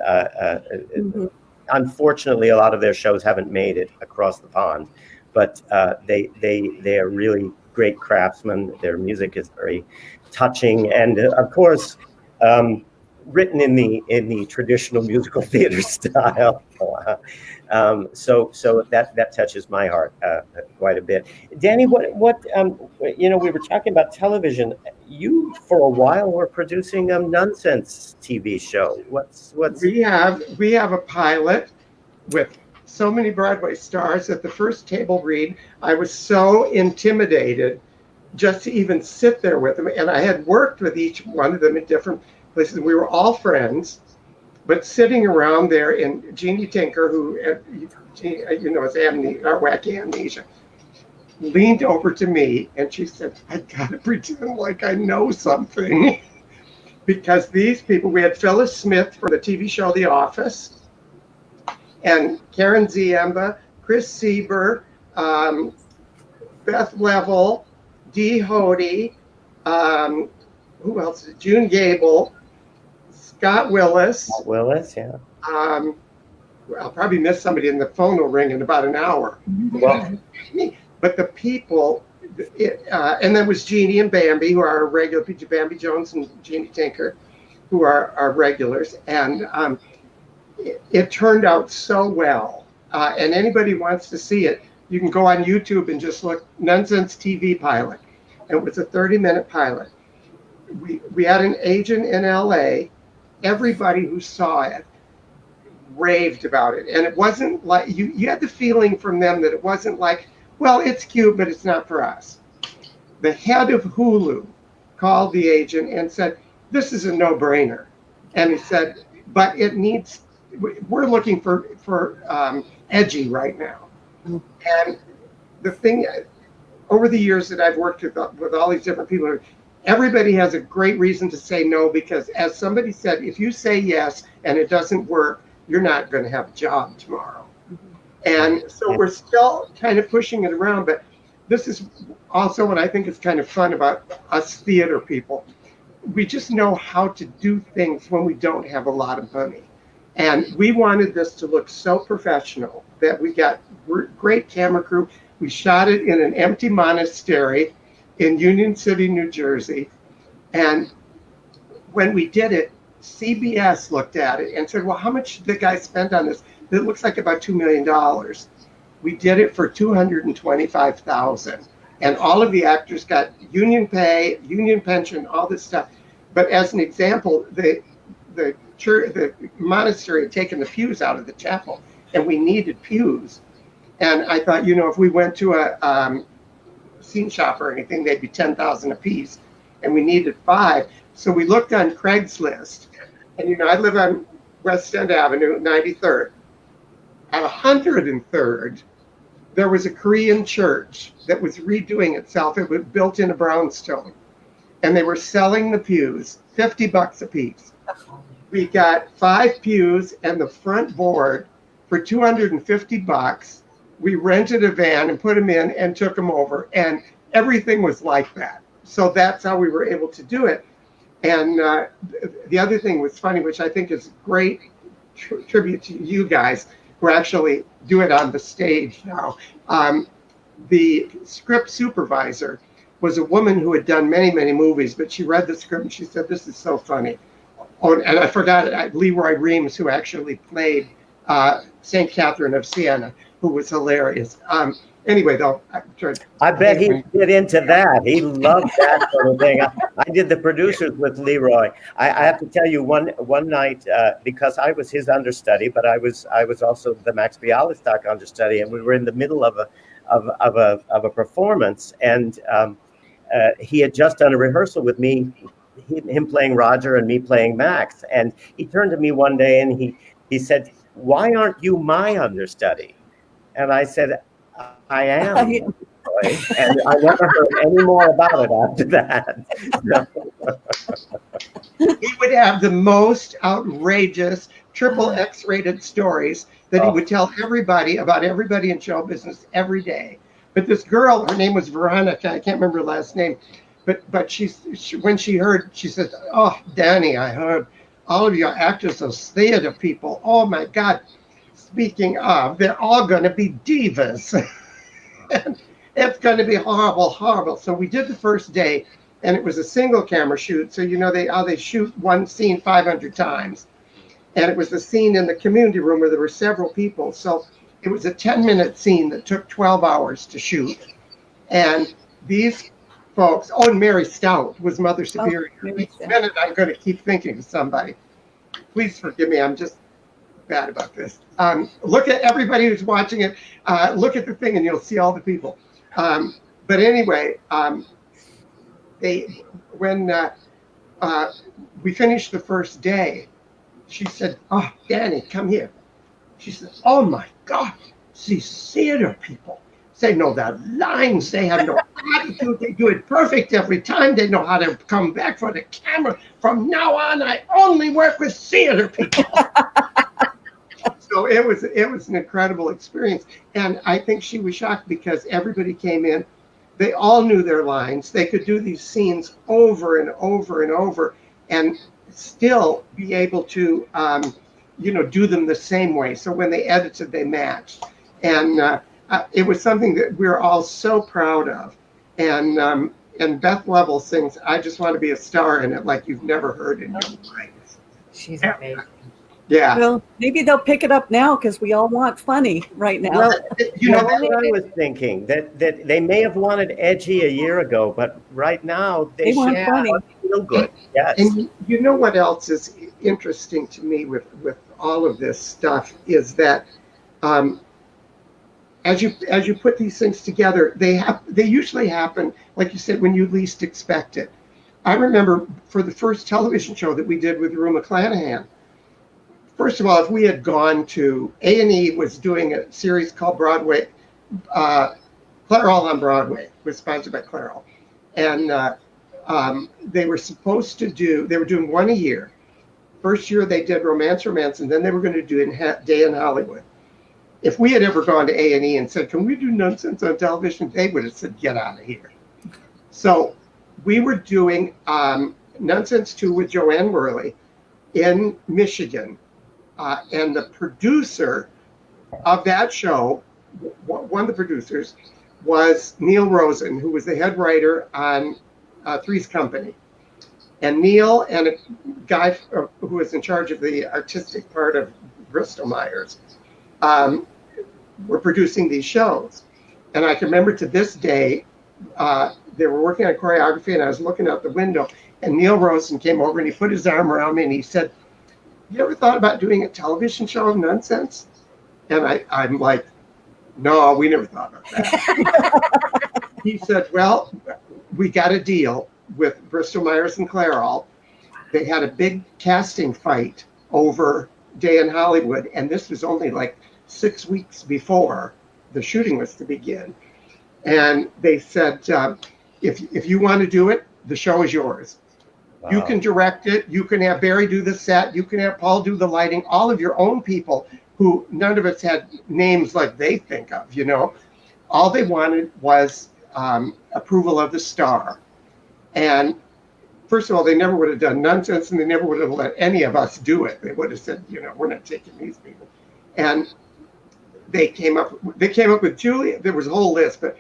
Unfortunately, a lot of their shows haven't made it across the pond, but they are really great craftsmen. Their music is very touching, and of course, written in the traditional musical theater style. So that touches my heart quite a bit. Danny, what we were talking about television. You for a while were producing a nonsense TV show. What's we have a pilot with so many Broadway stars. At the first table read, I was so intimidated just to even sit there with them, and I had worked with each one of them in different places. We were all friends, but sitting around there, and Jeannie Tinker, who has wacky amnesia, leaned over to me and she said, I gotta pretend like I know something. Because these people, we had Phyllis Smith from the TV show The Office, and Karen Ziemba, Chris Sieber, Beth Level, Dee Hody, who else? June Gable, Scott Willis. Yeah. I'll probably miss somebody, and the phone will ring in about an hour. Well, but the people, and then was Jeannie and Bambi, who are our regular, Bambi Jones and Jeannie Tinker, who are our regulars. And it turned out so well. And anybody wants to see it, you can go on YouTube and just look Nonsense TV pilot. And it was a 30-minute pilot. We had an agent in LA. Everybody who saw it raved about it. And it wasn't like, you had the feeling from them that it wasn't like, well, it's cute, but it's not for us. The head of Hulu called the agent and said, this is a no-brainer. And he said, but it needs, we're looking for edgy right now. And the thing, over the years that I've worked with all these different people, everybody has a great reason to say no, because as somebody said, if you say yes and it doesn't work, you're not going to have a job tomorrow. And so we're still kind of pushing it around, but this is also what I think is kind of fun about us theater people. We just know how to do things when we don't have a lot of money. And we wanted this to look so professional that we got great camera crew. We shot it in an empty monastery in Union City, New Jersey. And when we did it, CBS looked at it and said, well, how much did the guy spend on this? It looks like about $2 million. We did it for $225,000. And all of the actors got union pay, union pension, all this stuff. But as an example, the church, the monastery had taken the pews out of the chapel, and we needed pews. And I thought, if we went to a scene shop or anything, they'd be $10,000 a piece, and we needed 5. So we looked on Craigslist, and I live on West End Avenue, 93rd. At 103rd, there was a Korean church that was redoing itself. It was built in a brownstone, and they were selling the pews, $50 a piece. We got 5 pews and the front board for $250. We rented a van and put them in and took them over, and everything was like that. So that's how we were able to do it. And the other thing was funny, which I think is great tribute to you guys who actually do it on the stage now. The script supervisor was a woman who had done many, many movies, but she read the script and she said, "This is so funny." Oh, and I forgot it, Leroy Reams, who actually played St. Catherine of Siena, who was hilarious. Anyway, though, I bet he'd get into that. He loved that sort of thing. I did the producers with Leroy. I have to tell you, one night, because I was his understudy, but I was also the Max Bialystock understudy, and we were in the middle of a performance, and he had just done a rehearsal with me, him playing Roger and me playing Max, and he turned to me one day and he said, "Why aren't you my understudy?" And I said, "I am." And I never heard any more about it after that. He would have the most outrageous triple X-rated stories that he would tell everybody about everybody in show business every day. But this girl, her name was Veronica, I can't remember her last name, but when she heard, she said, "Oh, Danny, I heard all of your actors are theater people. Oh my God. Speaking of, they're all going to be divas." And it's going to be horrible, horrible. So we did the first day, and it was a single camera shoot. So, you know, they shoot one scene 500 times. And it was the scene in the community room where there were several people. So it was a 10-minute scene that took 12 hours to shoot. And these folks, and Mary Stout was Mother Superior. Each minute I'm going to keep thinking of somebody. Please forgive me, I'm just bad about this. Look at everybody who's watching it. Look at the thing and you'll see all the people. But anyway, when we finished the first day, she said, "Oh, Danny, come here." She said, "Oh my God, these theater people. They know their lines. They have no attitude. They do it perfect every time. They know how to come back for the camera. From now on, I only work with theater people." So it was an incredible experience. And I think she was shocked because everybody came in. They all knew their lines. They could do these scenes over and over and over and still be able to, do them the same way. So when they edited, they matched. And it was something that we're all so proud of. And Beth Lovell sings, "I Just Want to Be a Star" in it like you've never heard in your life. She's amazing. Yeah. Well, maybe they'll pick it up now because we all want funny right now. Well, you know what I was thinking? That they may have wanted edgy a year ago, but right now they want should funny. feel good. Yes. And you know what else is interesting to me with all of this stuff is that as you put these things together, they usually happen, like you said, when you least expect it. I remember for the first television show that we did with Rue McClanahan. First of all, if we had gone to A&E was doing a series called Broadway, Clairol on Broadway, was sponsored by Clairol. And they were doing one a year. First year they did Romance, and then they were going to do Day in Hollywood. If we had ever gone to A&E and said, "Can we do Nonsense on television?" they would have said, "Get out of here." So we were doing Nonsense 2 with Joanne Worley in Michigan. And the producer of that show, one of the producers, was Neil Rosen, who was the head writer on Three's Company. And Neil and a guy who was in charge of the artistic part of Bristol Myers were producing these shows. And I can remember to this day, they were working on choreography, and I was looking out the window, and Neil Rosen came over and he put his arm around me and he said, "You ever thought about doing a television show of Nonsense?" And I'm like, "No, we never thought about that." He said, "Well, we got a deal with Bristol Myers and Clairol. They had a big casting fight over Day in Hollywood, and this was only like 6 weeks before the shooting was to begin. And they said, if you want to do it, the show is yours. Wow. You can direct it. You can have Barry do the set. You can have Paul do the lighting. All of your own people who none of us had names like they think of, you know. All they wanted was approval of the star. And first of all, they never would have done nonsense, and they never would have let any of us do it. They would have said, we're not taking these people. And they came up with Julie. There was a whole list, but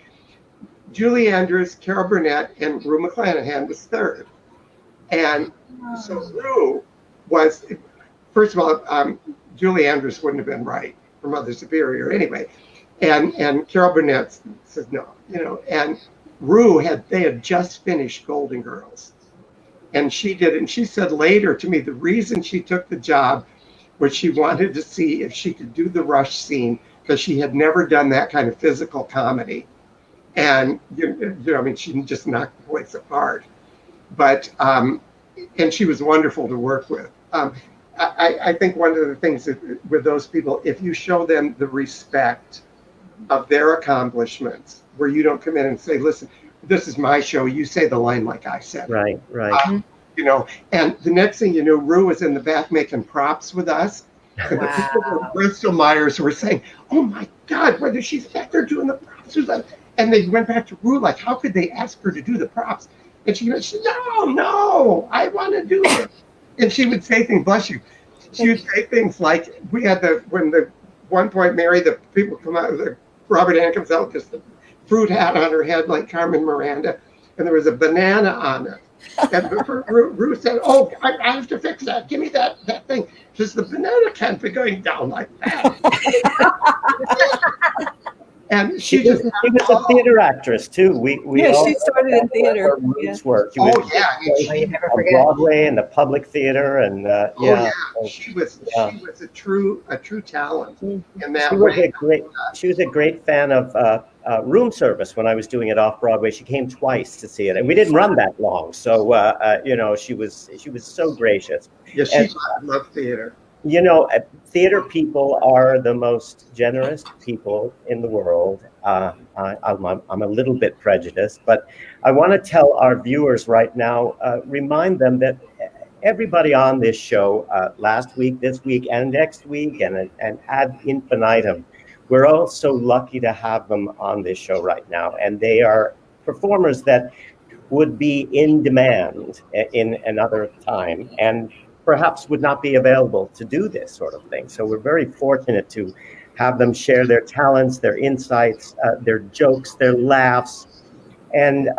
Julie Andrews, Carol Burnett, and Rue McClanahan was third. And so Rue was, first of all, Julie Andrews wouldn't have been right for Mother Superior anyway. And Carol Burnett says no, and Rue they had just finished Golden Girls. And she did it. And she said later to me, the reason she took the job was she wanted to see if she could do the Rush scene, because she had never done that kind of physical comedy. And, she just knocked the place apart. But, and she was wonderful to work with. I think one of the things with those people, if you show them the respect of their accomplishments, where you don't come in and say, listen, this is my show, you say the line like I said. Right. And the next thing you know, Rue was in the back making props with us. And the people at Bristol Myers were saying, oh my God, whether she's back there doing the props. And they went back to Rue, like, how could they ask her to do the props? And she said, no, I want to do it. And she would say things, bless you. She would say things like, we had when the one point Mary, the people come out, Robert Ann comes out with just the fruit hat on her head like Carmen Miranda, and there was a banana on it. And Rue said, oh, I have to fix that. Give me that thing. Just the banana can't be going down like that. And she was a theater actress too. She started in theater. Work. She never forget. Broadway and the public theater, and she was a true talent in that She was a great fan of room service when I was doing it off Broadway. She came twice to see it, and we didn't run that long, so she was so gracious. Yeah, she loved theater. Theater people are the most generous people in the world. I'm a little bit prejudiced, but I want to tell our viewers right now, remind them that everybody on this show, last week, this week, and next week, and ad infinitum, we're all so lucky to have them on this show right now. And they are performers that would be in demand in another time, and perhaps would not be available to do this sort of thing. So we're very fortunate to have them share their talents, their insights, their jokes, their laughs. And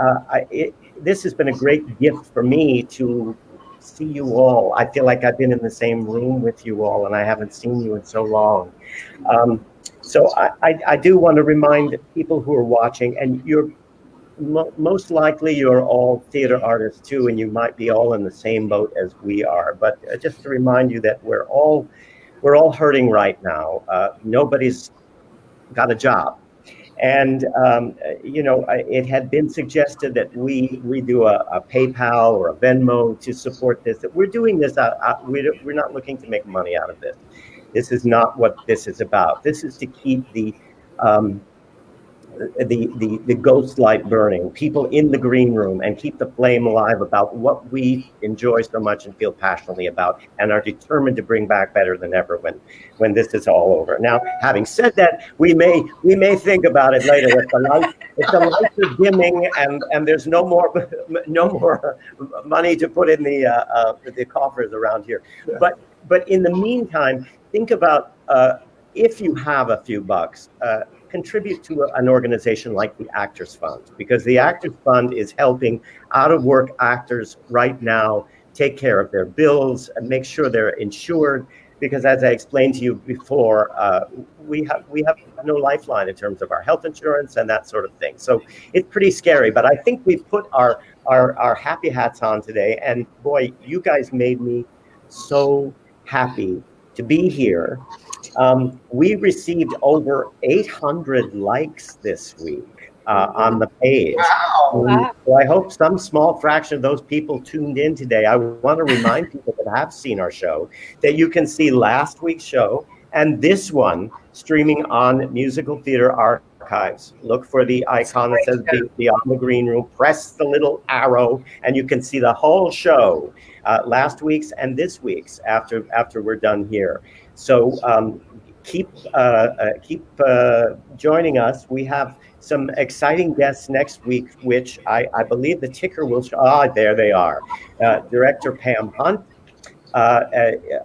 this has been a great gift for me to see you all. I feel like I've been in the same room with you all, and I haven't seen you in so long. So I do want to remind people who are watching, and you're most likely you're all theater artists too, and you might be all in the same boat as we are. But just to remind you that we're all hurting right now. Nobody's got a job, and it had been suggested that we do a PayPal or a Venmo to support this. That we're doing this. We're not looking to make money out of this. This is not what this is about. This is to keep the ghost light burning, people in the green room, and keep the flame alive about what we enjoy so much and feel passionately about, and are determined to bring back better than ever when this is all over. Now, having said that, we may think about it later. If the lights are dimming and there's no more money to put in the coffers around here. But in the meantime, think about if you have a few bucks. Contribute to an organization like the Actors Fund, because the Actors Fund is helping out-of-work actors right now take care of their bills and make sure they're insured. Because as I explained to you before, we have no lifeline in terms of our health insurance and that sort of thing. So it's pretty scary. But I think we've put our happy hats on today, and boy, you guys made me so happy to be here. We received over 800 likes this week on the page. Wow. So I hope some small fraction of those people tuned in today. I want to remind people that have seen our show that you can see last week's show and this one streaming on Musical Theater Archives. Look for the icon that says Beyond the Green Room. Press the little arrow and you can see the whole show, last week's and this week's after we're done here. So keep joining us. We have some exciting guests next week, which I believe the ticker will show. There they are. Director Pam Hunt,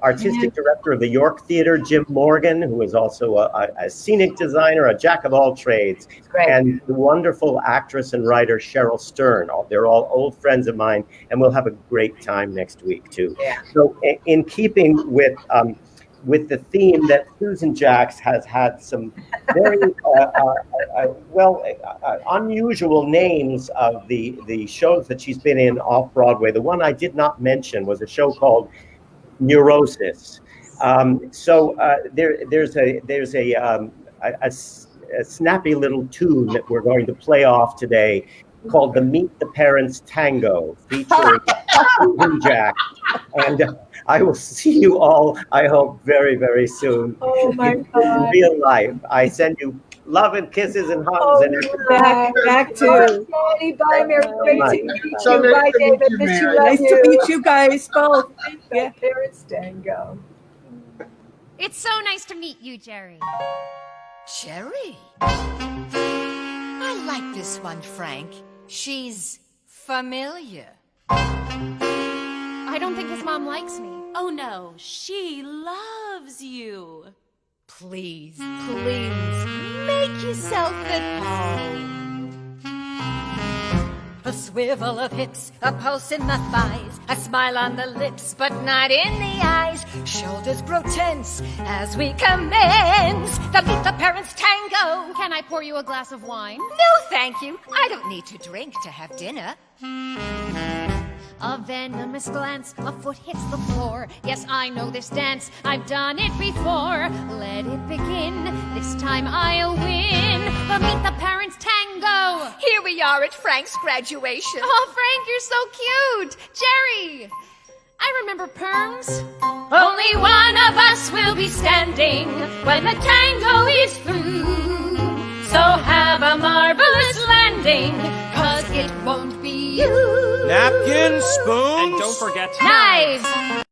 artistic director of the York Theater, Jim Morgan, who is also a scenic designer, a jack of all trades, and the wonderful actress and writer Cheryl Stern. They're all old friends of mine, and we'll have a great time next week too. Yeah. So, in keeping with the theme that Susan Jacks has had some very unusual names of the shows that she's been in off-Broadway. The one I did not mention was a show called Neurosis. There's a snappy little tune that we're going to play off today called the Meet the Parents Tango, featuring Susan Jacks. And I will see you all, I hope, very, very soon. Oh my God. In real life. I send you love and kisses and hugs and everything. Back to. Bye, Mary. Great to meet you. So Bye, nice to meet David. you, Miss you, Mary. love Nice to meet you guys both. Yeah, Parents Tango. It's so nice to meet you, Jerry. Jerry? I like this one, Frank. She's familiar. I don't think his mom likes me. Oh no, she loves you. Please, make yourself at home. A swivel of hips, a pulse in the thighs, a smile on the lips, but not in the eyes. Shoulders grow tense as we commence the Meet the Parents Tango. Can I pour you a glass of wine? No, thank you. I don't need to drink to have dinner. A venomous glance, a foot hits the floor. Yes, I know this dance, I've done it before. Let it begin, this time I'll win. The Meet the Parents Tango. Here we are at Frank's graduation. Oh, Frank, you're so cute. Jerry, I remember perms. Only one of us will be standing when the tango is through. So have a marvelous landing, 'cause it won't be you. Napkins, spoons, And don't forget knives.